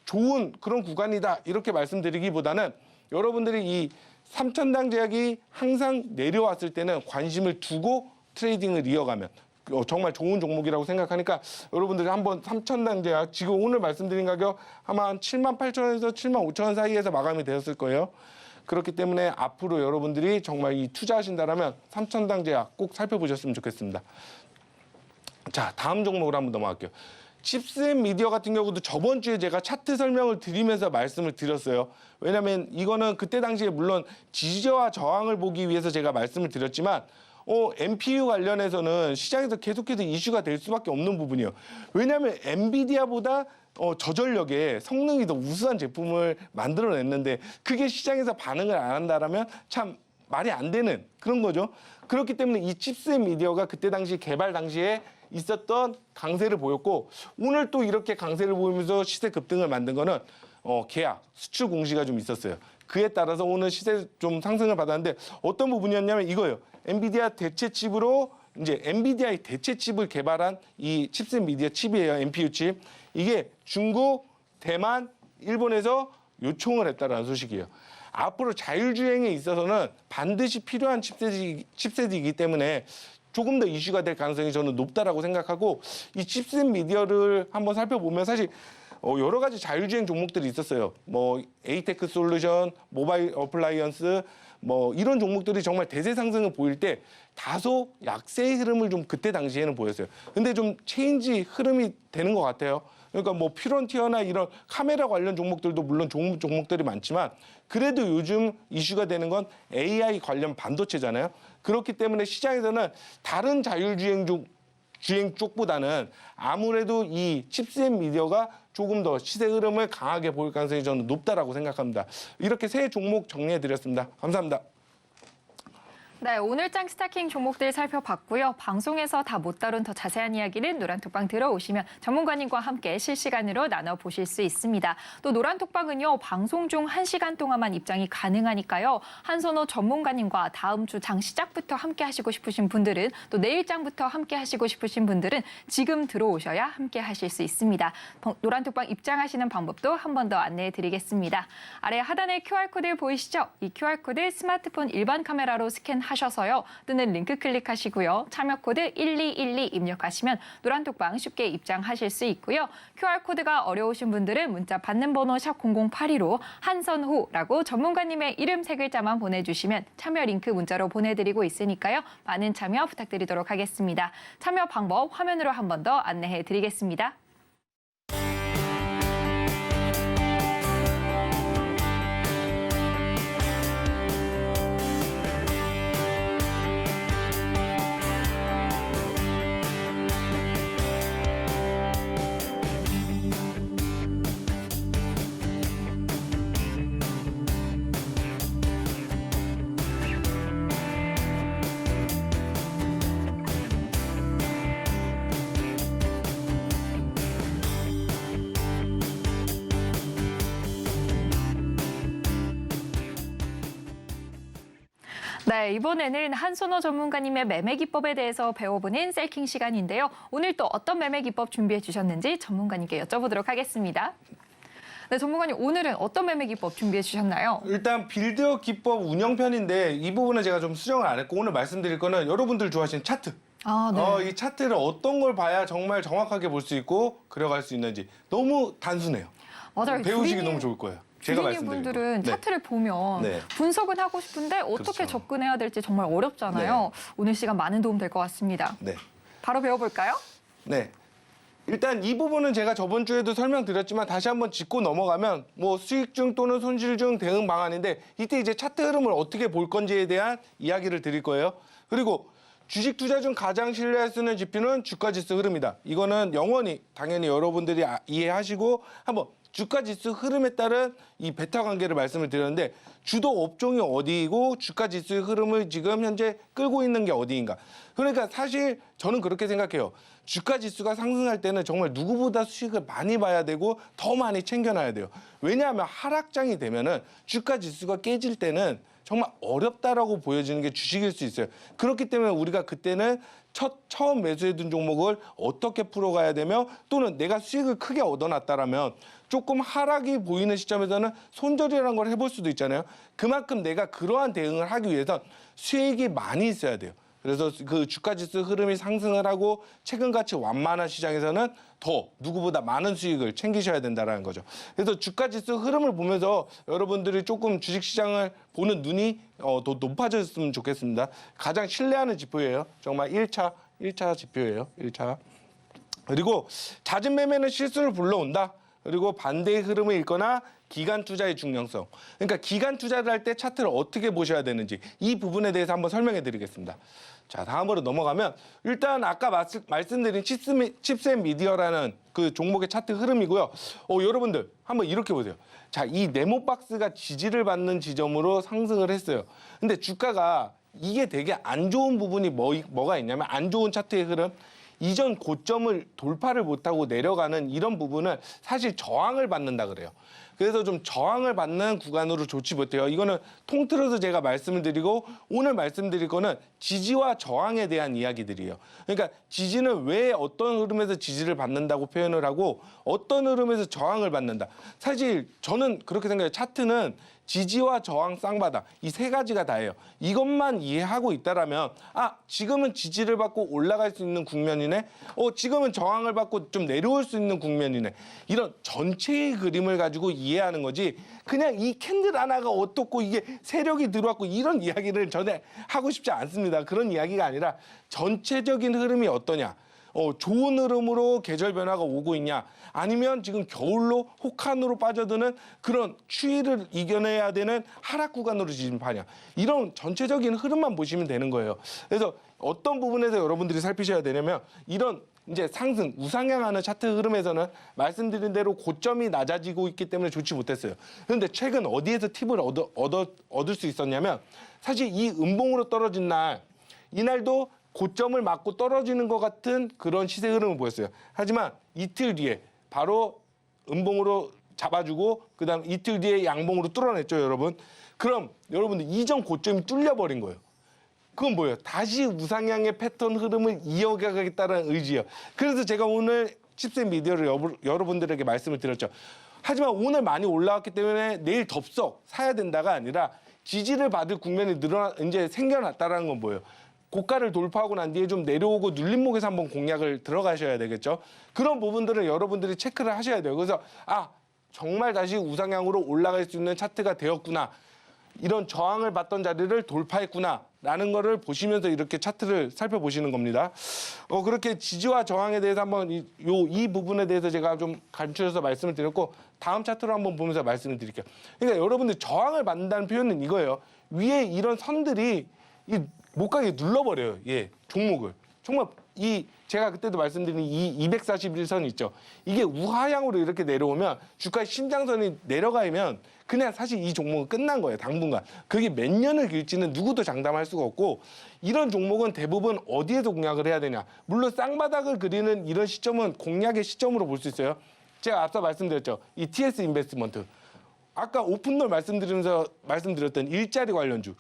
좋은 그런 구간이다 이렇게 말씀드리기보다는 여러분들이 이 삼천당 제약이 항상 내려왔을 때는 관심을 두고 트레이딩을 이어가면 정말 좋은 종목이라고 생각하니까 여러분들이 한번 삼천당 제약 지금 오늘 말씀드린 가격 아마 한 78,000원에서 75,000원 사이에서 마감이 되었을 거예요. 그렇기 때문에 앞으로 여러분들이 정말 이 투자하신다면 삼천당 제약 꼭 살펴보셨으면 좋겠습니다. 자, 다음 종목으로 한번 넘어갈게요. 칩스앤미디어 같은 경우도 저번 주에 제가 차트 설명을 드리면서 말씀을 드렸어요. 왜냐하면 이거는 그때 당시에 물론 지지와 저항을 보기 위해서 제가 말씀을 드렸지만 MPU 관련해서는 시장에서 계속해서 이슈가 될 수밖에 없는 부분이에요. 왜냐하면 엔비디아보다 저전력에 성능이 더 우수한 제품을 만들어냈는데 그게 시장에서 반응을 안 한다라면 참 말이 안 되는 그런 거죠. 그렇기 때문에 이 칩스앤미디어가 그때 당시 개발 당시에 있었던 강세를 보였고 오늘 또 이렇게 강세를 보이면서 시세 급등을 만든 거는 계약, 수출 공시가 좀 있었어요. 그에 따라서 오늘 시세 좀 상승을 받았는데 어떤 부분이었냐면 이거예요. 엔비디아 대체 칩으로 이제 엔비디아의 대체 칩을 개발한 이 칩스앤미디어 칩이에요. NPU 칩. 이게 중국, 대만, 일본에서 요청을 했다라는 소식이에요. 앞으로 자율주행에 있어서는 반드시 필요한 칩셋이기 때문에 조금 더 이슈가 될 가능성이 저는 높다라고 생각하고 이 칩스앤미디어를 한번 살펴보면 사실 여러 가지 자율주행 종목들이 있었어요. 뭐 에이테크 솔루션, 모바일 어플라이언스 뭐 이런 종목들이 정말 대세 상승을 보일 때 다소 약세의 흐름을 좀 그때 당시에는 보였어요. 근데 좀 체인지 흐름이 되는 것 같아요. 그러니까 뭐 퓨런티어나 이런 카메라 관련 종목들도 물론 좋은 종목들이 많지만 그래도 요즘 이슈가 되는 건 AI 관련 반도체잖아요. 그렇기 때문에 시장에서는 다른 자율주행 주행 쪽보다는 아무래도 이 칩셋 미디어가 조금 더 시세 흐름을 강하게 보일 가능성이 저는 높다라고 생각합니다. 이렇게 세 종목 정리해드렸습니다. 감사합니다. 네, 오늘장 스타킹 종목들 살펴봤고요. 방송에서 다 못 다룬 더 자세한 이야기는 노란톡방 들어오시면 전문가님과 함께 실시간으로 나눠보실 수 있습니다. 또 노란톡방은요, 방송 중 1시간 동안만 입장이 가능하니까요. 한선호 전문가님과 다음 주 장 시작부터 함께 하시고 싶으신 분들은 또 내일장부터 함께 하시고 싶으신 분들은 지금 들어오셔야 함께 하실 수 있습니다. 노란톡방 입장하시는 방법도 한 번 더 안내해 드리겠습니다. 아래 하단에 QR코드 보이시죠? 이 QR코드 스마트폰 일반 카메라로 스캔하셔서요. 뜨는 링크 클릭하시고요. 참여 코드 1212 입력하시면 노란톡방 쉽게 입장하실 수 있고요. QR코드가 어려우신 분들은 문자 받는 번호 샵 0082로 한선호라고 전문가님의 이름 3글자만 보내주시면 참여 링크 문자로 보내드리고 있으니까요. 많은 참여 부탁드리도록 하겠습니다. 참여 방법 화면으로 한 번 더 안내해 드리겠습니다. 네, 이번에는 한선호 전문가님의 매매 기법에 대해서 배워보는 셀킹 시간인데요. 오늘 또 어떤 매매 기법 준비해 주셨는지 전문가님께 여쭤보도록 하겠습니다. 네, 전문가님 오늘은 어떤 매매 기법 준비해 주셨나요? 일단 빌드업 기법 운영편인데 이 부분은 제가 좀 수정을 안 했고 오늘 말씀드릴 거는 여러분들 좋아하시는 차트. 아, 네. 이 차트를 어떤 걸 봐야 정말 정확하게 볼 수 있고 그려갈 수 있는지 너무 단순해요. 맞아요. 배우시기 너무 좋을 거예요. 제가 주린이 말씀드린 분들은 거. 차트를 보면 네. 분석은 하고 싶은데 어떻게 그렇죠. 접근해야 될지 정말 어렵잖아요. 오늘 시간 많은 도움 될 것 같습니다. 네. 바로 배워볼까요? 네. 일단 이 부분은 제가 저번 주에도 설명드렸지만 다시 한번 짚고 넘어가면 뭐 수익 중 또는 손실 중 대응 방안인데 이때 이제 차트 흐름을 어떻게 볼 건지에 대한 이야기를 드릴 거예요. 그리고 주식 투자 중 가장 신뢰할 수 있는 지표는 주가 지수 흐름이다. 이거는 영원히 당연히 여러분들이 이해하시고 한번 주가 지수 흐름에 따른 이 베타 관계를 말씀을 드렸는데 주도 업종이 어디이고 주가 지수의 흐름을 지금 현재 끌고 있는 게 어디인가. 그러니까 사실 저는 그렇게 생각해요. 주가 지수가 상승할 때는 정말 누구보다 수익을 많이 봐야 되고 더 많이 챙겨놔야 돼요. 왜냐하면 하락장이 되면은 주가 지수가 깨질 때는 정말 어렵다라고 보여지는 게 주식일 수 있어요. 그렇기 때문에 우리가 그때는 처음 매수해둔 종목을 어떻게 풀어가야 되며 또는 내가 수익을 크게 얻어놨다라면 조금 하락이 보이는 시점에서는 손절이라는 걸 해볼 수도 있잖아요. 그만큼 내가 그러한 대응을 하기 위해선 수익이 많이 있어야 돼요. 그래서 그 주가지수 흐름이 상승을 하고 최근 가치 완만한 시장에서는 더 누구보다 많은 수익을 챙기셔야 된다는 거죠. 그래서 주가지수 흐름을 보면서 여러분들이 조금 주식시장을 보는 눈이 더 높아졌으면 좋겠습니다. 가장 신뢰하는 지표예요. 정말 1차 지표예요. 1차. 그리고 잦은 매매는 실수를 불러온다. 그리고 반대의 흐름을 읽거나 기간 투자의 중요성. 그러니까 기간 투자를 할 때 차트를 어떻게 보셔야 되는지 이 부분에 대해서 한번 설명해 드리겠습니다. 자, 다음으로 넘어가면 일단 아까 말씀드린 칩셋 미디어라는 그 종목의 차트 흐름이고요. 여러분들 한번 이렇게 보세요. 자, 이 네모박스가 지지를 받는 지점으로 상승을 했어요. 근데 주가가 이게 되게 안 좋은 부분이 뭐가 있냐면 안 좋은 차트의 흐름. 이전 고점을 돌파를 못하고 내려가는 이런 부분은 사실 저항을 받는다 그래요. 그래서 좀 저항을 받는 구간으로 좋지 못해요. 이거는 통틀어서 제가 말씀을 드리고 오늘 말씀드릴 거는 지지와 저항에 대한 이야기들이에요. 그러니까 지지는 왜 어떤 흐름에서 지지를 받는다고 표현을 하고 어떤 흐름에서 저항을 받는다. 사실 저는 그렇게 생각해요. 차트는 지지와 저항, 쌍바닥 이 세 가지가 다예요. 이것만 이해하고 있다라면 지금은 지지를 받고 올라갈 수 있는 국면이네. 지금은 저항을 받고 좀 내려올 수 있는 국면이네. 이런 전체의 그림을 가지고 이해하는 거지. 그냥 이 캔들 하나가 어떻고 이게 세력이 들어왔고 이런 이야기를 전에 하고 싶지 않습니다. 그런 이야기가 아니라 전체적인 흐름이 어떠냐. 좋은 흐름으로 계절 변화가 오고 있냐 아니면 지금 겨울로 혹한으로 빠져드는 그런 추위를 이겨내야 되는 하락 구간으로 진입하냐 이런 전체적인 흐름만 보시면 되는 거예요. 그래서 어떤 부분에서 여러분들이 살피셔야 되냐면 이런 이제 상승 우상향하는 차트 흐름에서는 말씀드린 대로 고점이 낮아지고 있기 때문에 좋지 못했어요. 그런데 최근 어디에서 팁을 얻을 수 있었냐면 사실 이 음봉으로 떨어진 날 이날도 고점을 맞고 떨어지는 것 같은 그런 시세 흐름을 보였어요. 하지만 이틀 뒤에 바로 음봉으로 잡아주고 그다음 이틀 뒤에 양봉으로 뚫어냈죠, 여러분. 그럼 여러분들 이전 고점이 뚫려버린 거예요. 그건 뭐예요? 다시 우상향의 패턴 흐름을 이어가겠다는 의지예요. 그래서 제가 오늘 칩셋 미디어를 여러분들에게 말씀을 드렸죠. 하지만 오늘 많이 올라왔기 때문에 내일 덥석 사야 된다가 아니라 지지를 받을 국면이 이제 생겨났다라는 건 뭐예요? 고가를 돌파하고 난 뒤에 좀 내려오고 눌림목에서 한번 공략을 들어가셔야 되겠죠. 그런 부분들은 여러분들이 체크를 하셔야 돼요. 그래서 정말 다시 우상향으로 올라갈 수 있는 차트가 되었구나. 이런 저항을 받던 자리를 돌파했구나. 라는 거를 보시면서 이렇게 차트를 살펴보시는 겁니다. 그렇게 지지와 저항에 대해서 한번 이 부분에 대해서 제가 좀 간추려서 말씀을 드렸고 다음 차트로 한번 보면서 말씀을 드릴게요. 그러니까 여러분들 저항을 받는다는 표현은 이거예요. 위에 이런 선들이 못 가게 눌러버려요. 종목을. 정말 제가 그때도 말씀드린 이 241선 있죠. 이게 우하향으로 이렇게 내려오면 주가의 심장선이 내려가면 그냥 사실 이 종목은 끝난 거예요. 당분간. 그게 몇 년을 길지는 누구도 장담할 수가 없고 이런 종목은 대부분 어디에서 공략을 해야 되냐. 물론 쌍바닥을 그리는 이런 시점은 공략의 시점으로 볼 수 있어요. 제가 앞서 말씀드렸죠. 이 TS 인베스트먼트. 아까 오픈롤 말씀드리면서 말씀드렸던 일자리 관련주.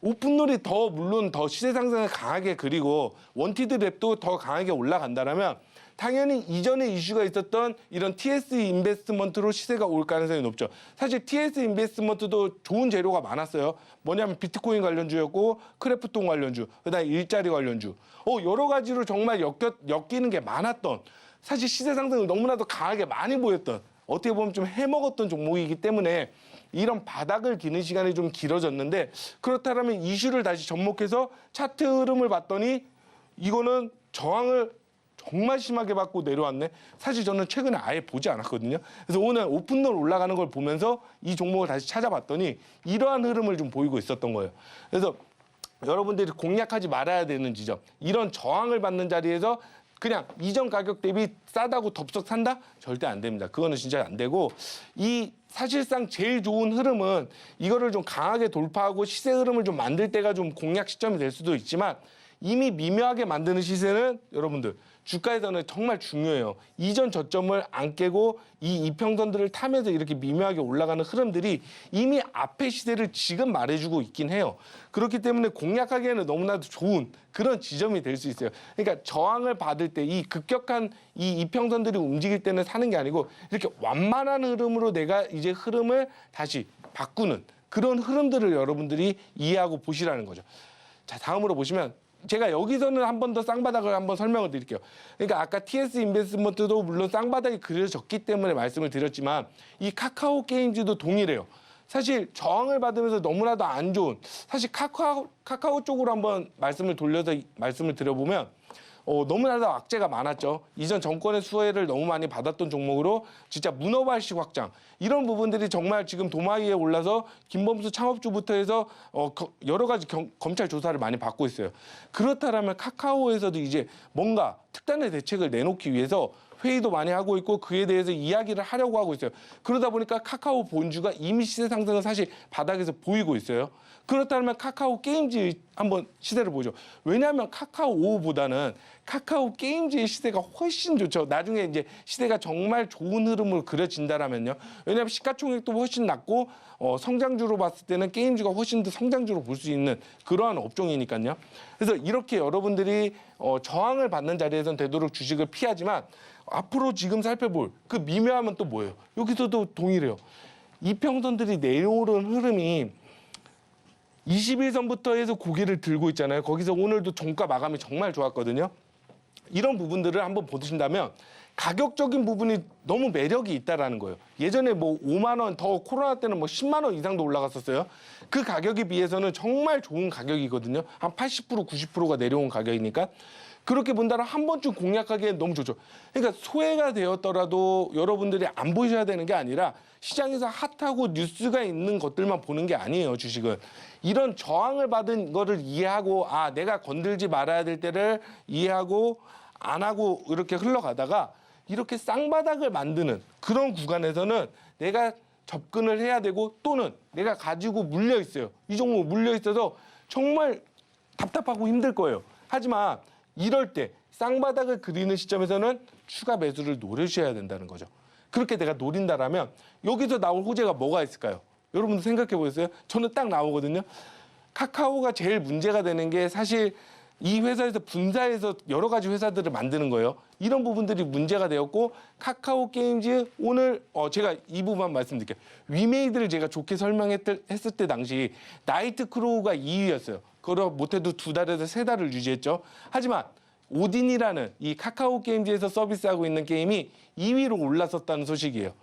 오픈롤이 물론 더 시세 상승을 강하게 그리고 원티드 랩도 더 강하게 올라간다면 당연히 이전에 이슈가 있었던 이런 TS 인베스트먼트로 시세가 올 가능성이 높죠. 사실 TS 인베스트먼트도 좋은 재료가 많았어요. 뭐냐면 비트코인 관련주였고 크래프톤 관련주, 그다음에 일자리 관련주. 여러 가지로 정말 엮이는 게 많았던 사실 시세 상승을 너무나도 강하게 많이 보였던 어떻게 보면 좀 해먹었던 종목이기 때문에 이런 바닥을 기는 시간이 좀 길어졌는데 그렇다면 이슈를 다시 접목해서 차트 흐름을 봤더니 이거는 저항을 정말 심하게 받고 내려왔네. 사실 저는 최근에 아예 보지 않았거든요. 그래서 오늘 오픈롤 올라가는 걸 보면서 이 종목을 다시 찾아봤더니 이러한 흐름을 좀 보이고 있었던 거예요. 그래서 여러분들이 공략하지 말아야 되는 지점. 이런 저항을 받는 자리에서 그냥 이전 가격 대비 싸다고 덥석 산다? 절대 안 됩니다. 그거는 진짜 안 되고 사실상 제일 좋은 흐름은 이거를 좀 강하게 돌파하고 시세 흐름을 좀 만들 때가 좀 공략 시점이 될 수도 있지만 이미 미묘하게 만드는 시세는 여러분들 주가에서는 정말 중요해요. 이전 저점을 안 깨고 이 이평선들을 타면서 이렇게 미묘하게 올라가는 흐름들이 이미 앞의 시세를 지금 말해주고 있긴 해요. 그렇기 때문에 공략하기에는 너무나도 좋은 그런 지점이 될 수 있어요. 그러니까 저항을 받을 때 이 급격한 이 이평선들이 움직일 때는 사는 게 아니고 이렇게 완만한 흐름으로 내가 이제 흐름을 다시 바꾸는 그런 흐름들을 여러분들이 이해하고 보시라는 거죠. 자, 다음으로 보시면 제가 여기서는 한 번 더 쌍바닥을 한번 설명을 드릴게요. 그러니까 아까 TS 인베스트먼트도 물론 쌍바닥이 그려졌기 때문에 말씀을 드렸지만 이 카카오 게임즈도 동일해요. 사실 저항을 받으면서 너무나도 안 좋은 사실 카카오 쪽으로 한번 말씀을 드려보면 너무나도 악재가 많았죠. 이전 정권의 수혜를 너무 많이 받았던 종목으로 진짜 문어발식 확장 이런 부분들이 정말 지금 도마 위에 올라서 김범수 창업주부터 해서 여러 가지 검찰 조사를 많이 받고 있어요. 그렇다면 카카오에서도 이제 뭔가 특단의 대책을 내놓기 위해서 회의도 많이 하고 있고 그에 대해서 이야기를 하려고 하고 있어요. 그러다 보니까 카카오 본주가 이미 시세 상승은 사실 바닥에서 보이고 있어요. 그렇다면 카카오 게임즈 한번 시세를 보죠. 왜냐하면 카카오5보다는 카카오 게임즈의 시세가 훨씬 좋죠. 나중에 이제 시세가 정말 좋은 흐름으로 그려진다라면요. 왜냐하면 시가총액도 훨씬 낮고 성장주로 봤을 때는 게임즈가 훨씬 더 성장주로 볼 수 있는 그러한 업종이니까요. 그래서 이렇게 여러분들이 저항을 받는 자리에선 되도록 주식을 피하지만 앞으로 지금 살펴볼 그 미묘함은 또 뭐예요? 여기서도 동일해요. 이평선들이 내려오는 흐름이 21선부터 해서 고개를 들고 있잖아요. 거기서 오늘도 종가 마감이 정말 좋았거든요. 이런 부분들을 한번 보신다면 가격적인 부분이 너무 매력이 있다라는 거예요. 예전에 뭐 5만 원, 더 코로나 때는 뭐 10만 원 이상도 올라갔었어요. 그 가격에 비해서는 정말 좋은 가격이거든요. 한 80%, 90%가 내려온 가격이니까. 그렇게 본다면 한 번쯤 공략하기에 너무 좋죠. 그러니까 소외가 되었더라도 여러분들이 안 보셔야 되는 게 아니라 시장에서 핫하고 뉴스가 있는 것들만 보는 게 아니에요, 주식은. 이런 저항을 받은 거를 이해하고 내가 건들지 말아야 될 때를 이해하고 안 하고 이렇게 흘러가다가 이렇게 쌍바닥을 만드는 그런 구간에서는 내가 접근을 해야 되고 또는 내가 가지고 물려 있어요. 이 종목 물려 있어서 정말 답답하고 힘들 거예요. 하지만 이럴 때 쌍바닥을 그리는 시점에서는 추가 매수를 노려주셔야 된다는 거죠. 그렇게 내가 노린다라면 여기서 나올 호재가 뭐가 있을까요? 여러분들 생각해 보셨어요? 저는 딱 나오거든요. 카카오가 제일 문제가 되는 게 사실 이 회사에서 분사해서 여러 가지 회사들을 만드는 거예요. 이런 부분들이 문제가 되었고 카카오 게임즈 오늘 제가 이 부분만 말씀드릴게요. 위메이드를 제가 좋게 설명했을 때 당시 나이트 크로우가 2위였어요. 그걸 못해도 2달에서 3달을 유지했죠. 하지만 오딘이라는 이 카카오 게임즈에서 서비스하고 있는 게임이 2위로 올랐었다는 소식이에요.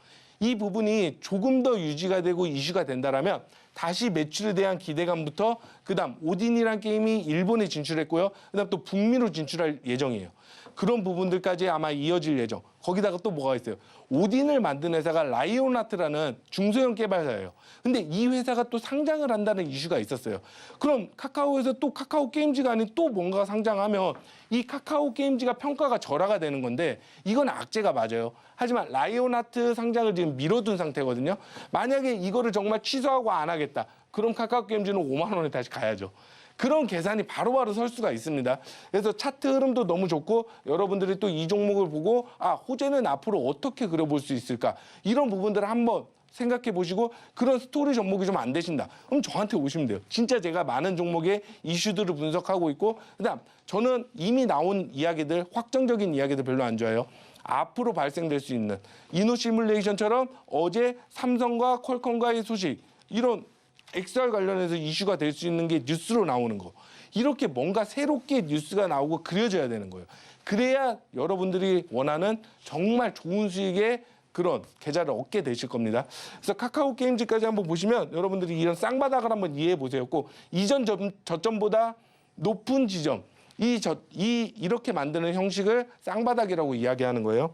이 부분이 조금 더 유지가 되고 이슈가 된다라면 다시 매출에 대한 기대감부터 그다음 오딘이라는 게임이 일본에 진출했고요. 그다음 또 북미로 진출할 예정이에요. 그런 부분들까지 아마 이어질 예정. 거기다가 또 뭐가 있어요? 오딘을 만든 회사가 라이온하트라는 중소형 개발사예요. 근데 이 회사가 또 상장을 한다는 이슈가 있었어요. 그럼 카카오에서 또 카카오 게임즈가 아닌 또 뭔가가 상장하면 이 카카오 게임즈가 평가가 절하가 되는 건데 이건 악재가 맞아요. 하지만 라이온하트 상장을 지금 미뤄둔 상태거든요. 만약에 이거를 정말 취소하고 안 하겠다. 그럼 카카오 게임즈는 5만 원에 다시 가야죠. 그런 계산이 바로바로 설 수가 있습니다. 그래서 차트 흐름도 너무 좋고 여러분들이 또 이 종목을 보고 호재는 앞으로 어떻게 그려볼 수 있을까 이런 부분들을 한번 생각해 보시고 그런 스토리 종목이 좀 안 되신다. 그럼 저한테 오시면 돼요. 진짜 제가 많은 종목의 이슈들을 분석하고 있고 그다음 저는 이미 나온 이야기들 확정적인 이야기들 별로 안 좋아해요. 앞으로 발생될 수 있는 이노 시뮬레이션처럼 어제 삼성과 퀄컴과의 소식 이런 XR 관련해서 이슈가 될 수 있는 게 뉴스로 나오는 거. 이렇게 뭔가 새롭게 뉴스가 나오고 그려져야 되는 거예요. 그래야 여러분들이 원하는 정말 좋은 수익의 그런 계좌를 얻게 되실 겁니다. 그래서 카카오 게임즈까지 한번 보시면 여러분들이 이런 쌍바닥을 한번 이해해 보세요. 이전 저점보다 높은 지점, 이렇게 만드는 형식을 쌍바닥이라고 이야기하는 거예요.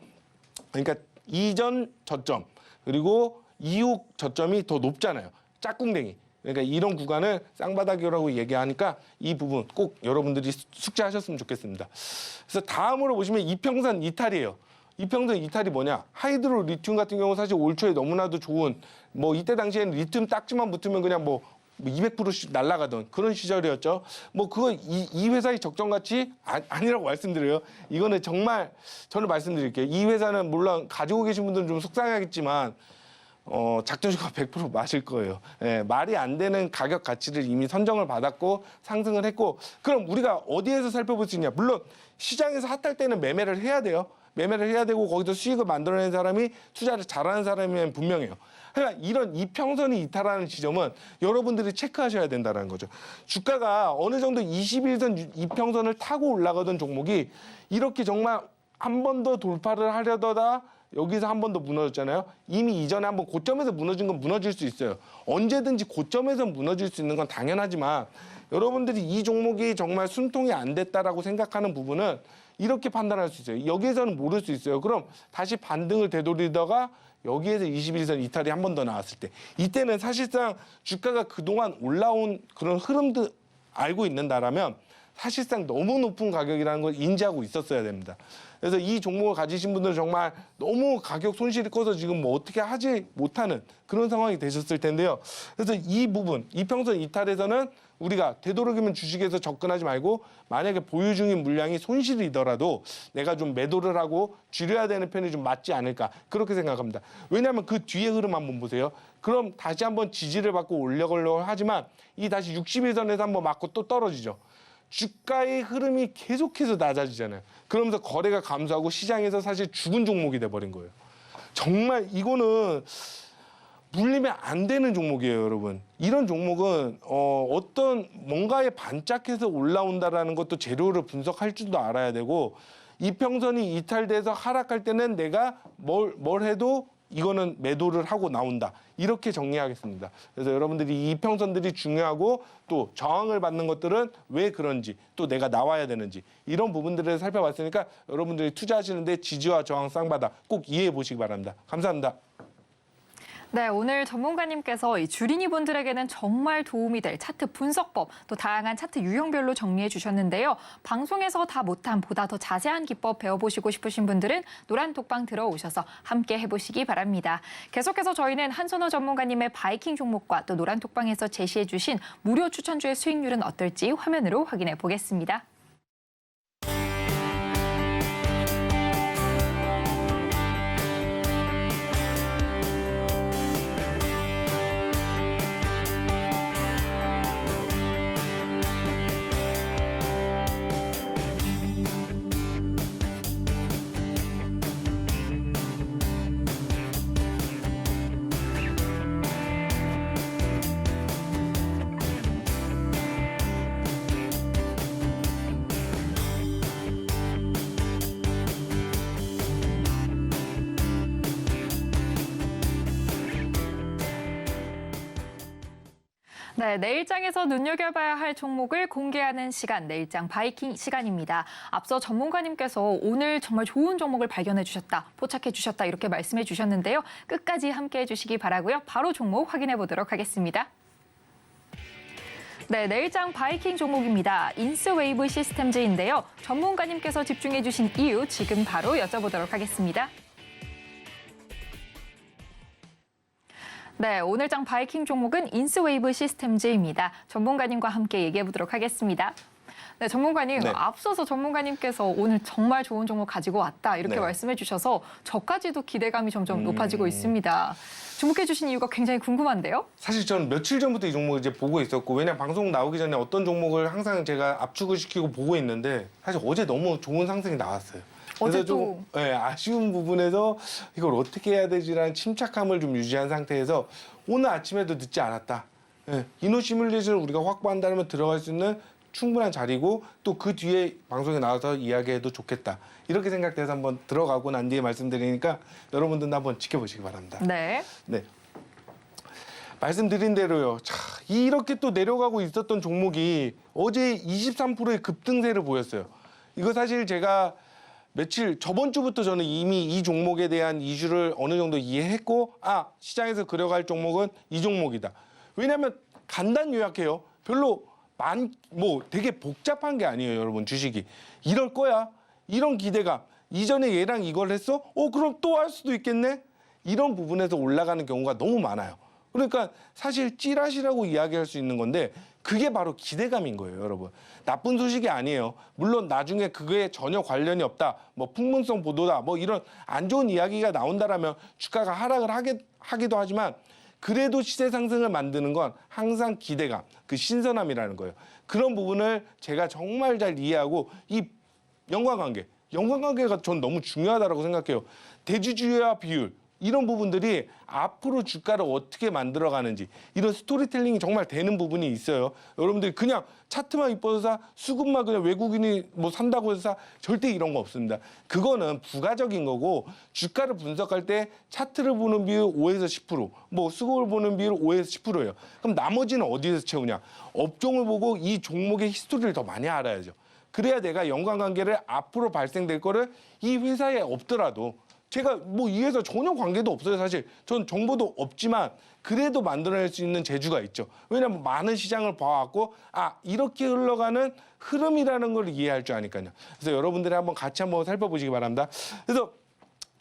그러니까 이전 저점 그리고 이후 저점이 더 높잖아요. 짝꿍댕이. 그러니까 이런 구간을 쌍바닥이라고 얘기하니까 이 부분 꼭 여러분들이 숙지하셨으면 좋겠습니다. 그래서 다음으로 보시면 이평선 이탈이에요. 이평선 이탈이 뭐냐? 하이드로 리튬 같은 경우 사실 올 초에 너무나도 좋은 이때 당시에는 리튬 딱지만 붙으면 그냥 200%씩 날아가던 그런 시절이었죠. 그거 이 회사의 적정 가치 아니라고 말씀드려요. 이거는 정말 저는 말씀드릴게요. 이 회사는 물론 가지고 계신 분들은 좀 속상하겠지만 작전주가 100% 맞을 거예요. 예, 말이 안 되는 가격 가치를 이미 선정을 받았고 상승을 했고 그럼 우리가 어디에서 살펴볼 수 있냐? 물론 시장에서 핫할 때는 매매를 해야 돼요. 매매를 해야 되고 거기서 수익을 만들어내는 사람이 투자를 잘하는 사람이면 분명해요. 그러니까 이런 이평선이 이탈하는 지점은 여러분들이 체크하셔야 된다는 거죠. 주가가 어느 정도 21선 이평선을 타고 올라가던 종목이 이렇게 정말 한 번 더 돌파를 하려다가 여기서 한 번 더 무너졌잖아요. 이미 이전에 한번 고점에서 무너진 건 무너질 수 있어요. 언제든지 고점에서 무너질 수 있는 건 당연하지만 여러분들이 이 종목이 정말 숨통이 안 됐다라고 생각하는 부분은 이렇게 판단할 수 있어요. 여기에서는 모를 수 있어요. 그럼 다시 반등을 되돌리다가 여기에서 21선 이탈이 한 번 더 나왔을 때 이때는 사실상 주가가 그동안 올라온 그런 흐름도 알고 있는다라면 사실상 너무 높은 가격이라는 걸 인지하고 있었어야 됩니다. 그래서 이 종목을 가지신 분들은 정말 너무 가격 손실이 커서 지금 뭐 어떻게 하지 못하는 그런 상황이 되셨을 텐데요. 그래서 이 부분, 이평선 이탈에서는 우리가 되도록이면 주식에서 접근하지 말고 만약에 보유 중인 물량이 손실이더라도 내가 좀 매도를 하고 줄여야 되는 편이 좀 맞지 않을까 그렇게 생각합니다. 왜냐하면 그 뒤에 흐름 한번 보세요. 그럼 다시 한번 지지를 받고 올려가려고 하지만 이 다시 60일선에서 한번 맞고 또 떨어지죠. 주가의 흐름이 계속해서 낮아지잖아요. 그러면서 거래가 감소하고 시장에서 사실 죽은 종목이 돼버린 거예요. 정말 이거는 물리면 안 되는 종목이에요, 여러분. 이런 종목은 어떤 뭔가에 반짝해서 올라온다라는 것도 재료를 분석할 줄도 알아야 되고 이평선이 이탈돼서 하락할 때는 내가 뭘 해도 이거는 매도를 하고 나온다. 이렇게 정리하겠습니다. 그래서 여러분들이 이평선들이 중요하고 또 저항을 받는 것들은 왜 그런지 또 내가 나와야 되는지 이런 부분들을 살펴봤으니까 여러분들이 투자하시는데 지지와 저항 쌍바닥 꼭 이해해 보시기 바랍니다. 감사합니다. 네, 오늘 전문가님께서 이 주린이 분들에게는 정말 도움이 될 차트 분석법, 또 다양한 차트 유형별로 정리해 주셨는데요. 방송에서 다 못한 보다 더 자세한 기법 배워보시고 싶으신 분들은 노란 톡방 들어오셔서 함께 해보시기 바랍니다. 계속해서 저희는 한선호 전문가님의 바이킹 종목과 또 노란 톡방에서 제시해 주신 무료 추천주의 수익률은 어떨지 화면으로 확인해 보겠습니다. 네, 내일장에서 눈여겨봐야 할 종목을 공개하는 시간, 내일장 바이킹 시간입니다. 앞서 전문가님께서 오늘 정말 좋은 종목을 발견해 주셨다, 포착해 주셨다 이렇게 말씀해 주셨는데요. 끝까지 함께해 주시기 바라고요. 바로 종목 확인해 보도록 하겠습니다. 네, 내일장 바이킹 종목입니다. 인스웨이브 시스템즈인데요. 전문가님께서 집중해 주신 이유 지금 바로 여쭤보도록 하겠습니다. 네, 오늘장 바이킹 종목은 인스웨이브 시스템즈입니다. 전문가님과 함께 얘기해 보도록 하겠습니다. 네, 전문가님, 네. 앞서서 전문가님께서 오늘 정말 좋은 종목 가지고 왔다 이렇게 네. 말씀해 주셔서 저까지도 기대감이 점점 높아지고 있습니다. 주목해 주신 이유가 굉장히 궁금한데요? 사실 저는 며칠 전부터 이 종목을 이제 보고 있었고 왜냐면 방송 나오기 전에 어떤 종목을 항상 제가 압축을 시키고 보고 있는데 사실 어제 너무 좋은 상승이 나왔어요. 그래서 어제 좀 아쉬운 부분에서 이걸 어떻게 해야 되지라는 침착함을 좀 유지한 상태에서 오늘 아침에도 늦지 않았다. 이노 시뮬레이션을 우리가 확보한다면 들어갈 수 있는 충분한 자리고 또 그 뒤에 방송에 나와서 이야기해도 좋겠다. 이렇게 생각돼서 한번 들어가고 난 뒤에 말씀드리니까 여러분들도 한번 지켜보시기 바랍니다. 네. 네. 말씀드린 대로요. 자, 이렇게 또 내려가고 있었던 종목이 어제 23%의 급등세를 보였어요. 이거 사실 제가 저번 주부터 저는 이미 이 종목에 대한 이슈를 어느 정도 이해했고 시장에서 그려갈 종목은 이 종목이다. 왜냐하면 간단 요약해요. 별로 되게 복잡한 게 아니에요, 여러분. 주식이 이럴 거야. 이런 기대감. 이전에 얘랑 이걸 했어? 그럼 또 할 수도 있겠네? 이런 부분에서 올라가는 경우가 너무 많아요. 그러니까 사실 찌라시라고 이야기할 수 있는 건데 그게 바로 기대감인 거예요, 여러분. 나쁜 소식이 아니에요. 물론 나중에 그거에 전혀 관련이 없다. 뭐 풍문성 보도다. 뭐 이런 안 좋은 이야기가 나온다라면 주가가 하락을 하기도 하지만 그래도 시세 상승을 만드는 건 항상 기대감, 그 신선함이라는 거예요. 그런 부분을 제가 정말 잘 이해하고 이 연관관계가 전 너무 중요하다고 생각해요. 대주주와 비율. 이런 부분들이 앞으로 주가를 어떻게 만들어가는지 이런 스토리텔링이 정말 되는 부분이 있어요. 여러분들이 그냥 차트만 이뻐서 사, 수급만 그냥 외국인이 뭐 산다고 해서 사, 절대 이런 거 없습니다. 그거는 부가적인 거고 주가를 분석할 때 차트를 보는 비율 5에서 10%, 뭐 수급을 보는 비율 5에서 10%예요. 그럼 나머지는 어디에서 채우냐? 업종을 보고 이 종목의 히스토리를 더 많이 알아야죠. 그래야 내가 연관관계를 앞으로 발생될 거를 이 회사에 없더라도 제가 뭐 이 회사 전혀 관계도 없어요. 사실 전 정보도 없지만 그래도 만들어낼 수 있는 재주가 있죠. 왜냐하면 많은 시장을 봐왔고 이렇게 흘러가는 흐름이라는 걸 이해할 줄 아니까요. 그래서 여러분들이 한번 같이 한번 살펴보시기 바랍니다. 그래서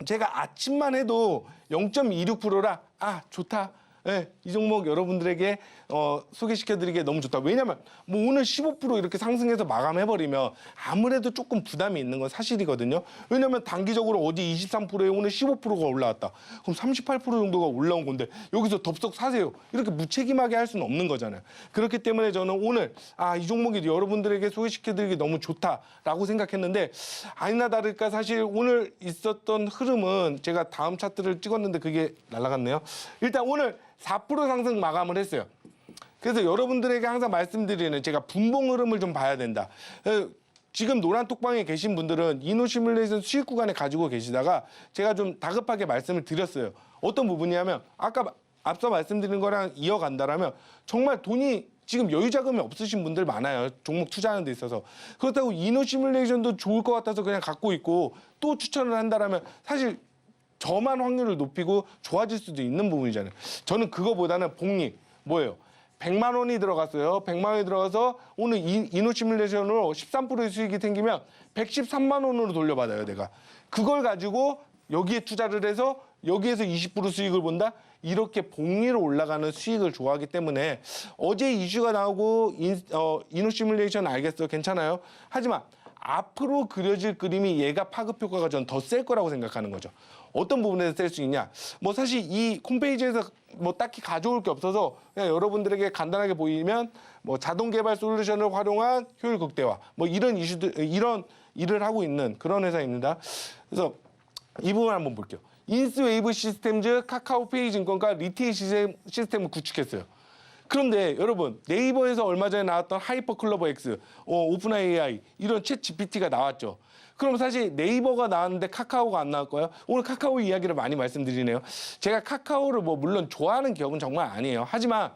제가 아침만 해도 0.26%라 좋다. 네, 이 종목 여러분들에게 소개시켜드리기에 너무 좋다. 왜냐면 뭐 오늘 15% 이렇게 상승해서 마감해버리면 아무래도 조금 부담이 있는 건 사실이거든요. 왜냐면 단기적으로 어제 23%에 오늘 15%가 올라왔다. 그럼 38% 정도가 올라온 건데 여기서 덥석 사세요. 이렇게 무책임하게 할 수는 없는 거잖아요. 그렇기 때문에 저는 오늘 이 종목이 여러분들에게 소개시켜드리기 너무 좋다라고 생각했는데 아니나 다를까 사실 오늘 있었던 흐름은 제가 다음 차트를 찍었는데 그게 날아갔네요. 일단 오늘 4% 상승 마감을 했어요. 그래서 여러분들에게 항상 말씀드리는 제가 분봉 흐름을 좀 봐야 된다. 지금 노란 톡방에 계신 분들은 이노 시뮬레이션 수익 구간에 가지고 계시다가 제가 좀 다급하게 말씀을 드렸어요. 어떤 부분이냐면 아까 앞서 말씀드린 거랑 이어간다라면 정말 돈이 지금 여유 자금이 없으신 분들 많아요. 종목 투자하는 데 있어서. 그렇다고 이노 시뮬레이션도 좋을 것 같아서 그냥 갖고 있고 또 추천을 한다라면 사실 저만 확률을 높이고 좋아질 수도 있는 부분이잖아요. 저는 그거보다는 복리 뭐예요? 100만 원이 들어갔어요. 100만 원이 들어가서 오늘 이노 시뮬레이션으로 13%의 수익이 생기면 113만 원으로 돌려받아요, 내가. 그걸 가지고 여기에 투자를 해서 여기에서 20% 수익을 본다? 이렇게 복리로 올라가는 수익을 좋아하기 때문에 어제 이슈가 나오고 이노 시뮬레이션 알겠어, 괜찮아요. 하지만 앞으로 그려질 그림이 얘가 파급 효과가 전 더 셀 거라고 생각하는 거죠. 어떤 부분에서 셀 수 있냐? 뭐 사실 이 홈페이지에서 뭐 딱히 가져올 게 없어서 그냥 여러분들에게 간단하게 보이면 뭐 자동 개발 솔루션을 활용한 효율 극대화 뭐 이런 이슈들 이런 일을 하고 있는 그런 회사입니다. 그래서 이 부분 한번 볼게요. 인스웨이브 시스템즈 카카오페이 증권과 리테일 시스템을 구축했어요. 그런데 여러분 네이버에서 얼마 전에 나왔던 하이퍼클로버 X, 오픈 AI 이런 챗 GPT가 나왔죠. 그럼 사실 네이버가 나왔는데 카카오가 안 나올 거예요? 오늘 카카오 이야기를 많이 말씀드리네요. 제가 카카오를 뭐 물론 좋아하는 기업은 정말 아니에요. 하지만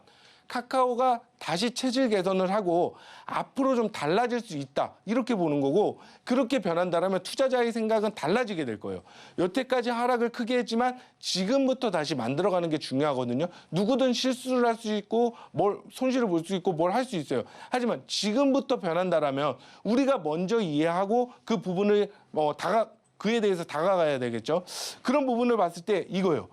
카카오가 다시 체질 개선을 하고 앞으로 좀 달라질 수 있다 이렇게 보는 거고 그렇게 변한다면 투자자의 생각은 달라지게 될 거예요. 여태까지 하락을 크게 했지만 지금부터 다시 만들어가는 게 중요하거든요. 누구든 실수를 할 수 있고 뭘 손실을 볼 수 있고 뭘 할 수 있어요. 하지만 지금부터 변한다면 우리가 먼저 이해하고 그 부분을 그에 대해서 다가가야 되겠죠. 그런 부분을 봤을 때 이거예요.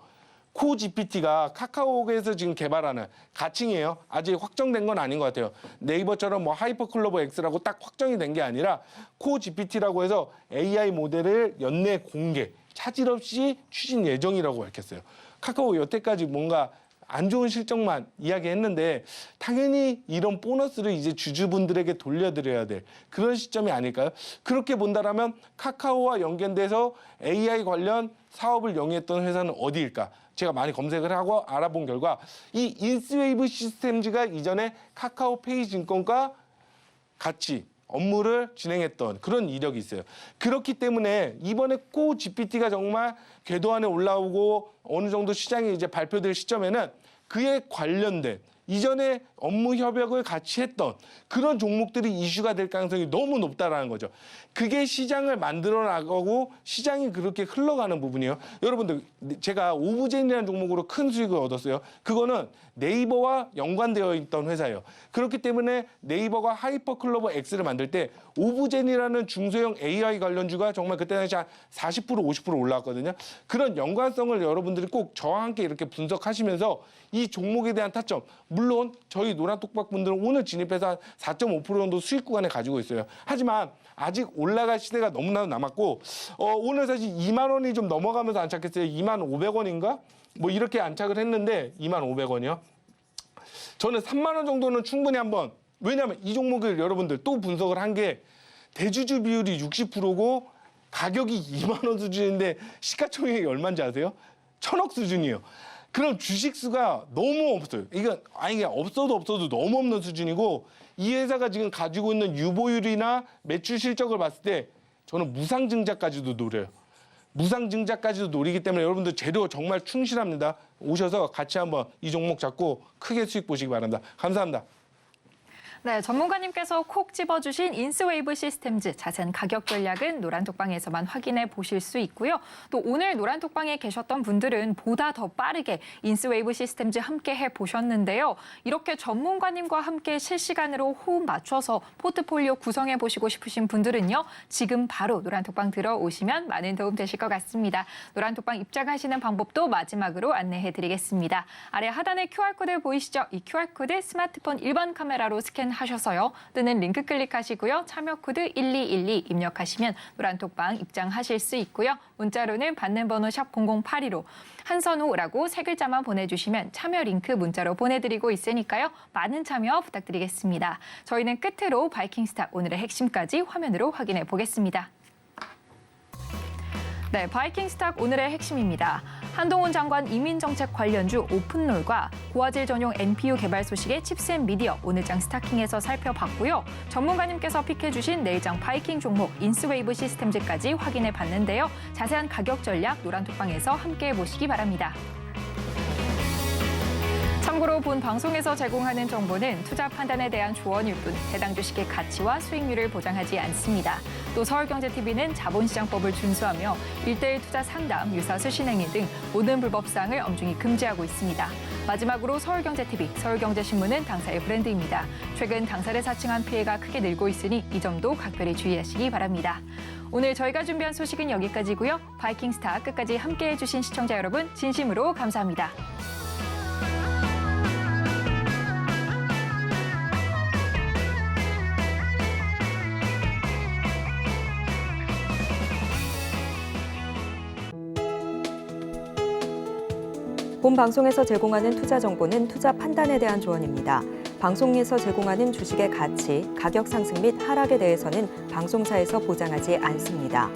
코 GPT가 카카오에서 지금 개발하는 가칭이에요. 아직 확정된 건 아닌 것 같아요. 네이버처럼 뭐 하이퍼클로버 X라고 딱 확정이 된 게 아니라 코 GPT라고 해서 AI 모델을 연내 공개, 차질 없이 추진 예정이라고 밝혔어요. 카카오 여태까지 뭔가 안 좋은 실적만 이야기했는데 당연히 이런 보너스를 이제 주주분들에게 돌려드려야 될 그런 시점이 아닐까요? 그렇게 본다라면 카카오와 연계돼서 AI 관련 사업을 영위했던 회사는 어디일까? 제가 많이 검색을 하고 알아본 결과 이 인스웨이브 시스템즈가 이전에 카카오페이 증권과 같이 업무를 진행했던 그런 이력이 있어요. 그렇기 때문에 이번에 코 GPT가 정말 궤도 안에 올라오고 어느 정도 시장에 이제 발표될 시점에는 그에 관련된 이전에 업무 협약을 같이 했던 그런 종목들이 이슈가 될 가능성이 너무 높다라는 거죠. 그게 시장을 만들어 나가고 시장이 그렇게 흘러가는 부분이에요. 여러분들 제가 오브젠이라는 종목으로 큰 수익을 얻었어요. 그거는 네이버와 연관되어 있던 회사예요. 그렇기 때문에 네이버가 하이퍼클로버 X를 만들 때 오브젠이라는 중소형 AI 관련주가 정말 그때 당시 한 40% 50% 올라왔거든요. 그런 연관성을 여러분들이 꼭 저와 함께 이렇게 분석하시면서 이 종목에 대한 타점 물론 저희 노란톡박 분들은 오늘 진입해서 한 4.5% 정도 수익 구간에 가지고 있어요. 하지만 아직 올라갈 시대가 너무나도 남았고 오늘 사실 2만 원이 좀 넘어가면서 안착했어요. 2만 500원인가? 뭐 이렇게 안착을 했는데 2만 500원이요. 저는 3만 원 정도는 충분히 한번 왜냐하면 이 종목을 여러분들 또 분석을 한 게 대주주 비율이 60%고 가격이 2만 원 수준인데 시가총액이 얼마인지 아세요? 1000억 수준이에요. 그럼 주식 수가 너무 없어요. 이건 아니 없어도 너무 없는 수준이고 이 회사가 지금 가지고 있는 유보율이나 매출 실적을 봤을 때 저는 무상증자까지도 노려요. 무상증자까지도 노리기 때문에 여러분들 재료 정말 충실합니다. 오셔서 같이 한번 이 종목 잡고 크게 수익 보시기 바랍니다. 감사합니다. 네, 전문가님께서 콕 집어주신 인스웨이브 시스템즈 자세한 가격 전략은 노란톡방에서만 확인해 보실 수 있고요. 또 오늘 노란톡방에 계셨던 분들은 보다 더 빠르게 인스웨이브 시스템즈 함께 해보셨는데요. 이렇게 전문가님과 함께 실시간으로 호흡 맞춰서 포트폴리오 구성해 보시고 싶으신 분들은요. 지금 바로 노란톡방 들어오시면 많은 도움 되실 것 같습니다. 노란톡방 입장하시는 방법도 마지막으로 안내해 드리겠습니다. 아래 하단에 QR코드 보이시죠? 이 QR코드 스마트폰 1번 카메라로 스캔하셔서요. 뜨는 링크 클릭하시고요. 참여 코드 1212 입력하시면 노란톡방 입장하실 수 있고요. 문자로는 받는 번호 샵 0082로 한선호라고 3글자만 보내주시면 참여 링크 문자로 보내드리고 있으니까요. 많은 참여 부탁드리겠습니다. 저희는 끝으로 바이킹스타 오늘의 핵심까지 화면으로 확인해 보겠습니다. 네, 바이킹스탁 오늘의 핵심입니다. 한동훈 장관 이민정책 관련주 오픈롤과 고화질 전용 NPU 개발 소식의 칩스앤미디어 오늘장 스타킹에서 살펴봤고요. 전문가님께서 픽해주신 내일장 바이킹 종목 인스웨이브 시스템즈까지 확인해 봤는데요. 자세한 가격 전략 노란톡방에서 함께해 보시기 바랍니다. 참고로 본 방송에서 제공하는 정보는 투자 판단에 대한 조언일 뿐 해당 주식의 가치와 수익률을 보장하지 않습니다. 또 서울경제TV는 자본시장법을 준수하며 1:1 투자 상담, 유사 수신행위 등 모든 불법사항을 엄중히 금지하고 있습니다. 마지막으로 서울경제TV, 서울경제신문은 당사의 브랜드입니다. 최근 당사를 사칭한 피해가 크게 늘고 있으니 이 점도 각별히 주의하시기 바랍니다. 오늘 저희가 준비한 소식은 여기까지고요. 바이킹스타 끝까지 함께해 주신 시청자 여러분 진심으로 감사합니다. 본 방송에서 제공하는 투자 정보는 투자 판단에 대한 조언입니다. 방송에서 제공하는 주식의 가치, 가격 상승 및 하락에 대해서는 방송사에서 보장하지 않습니다.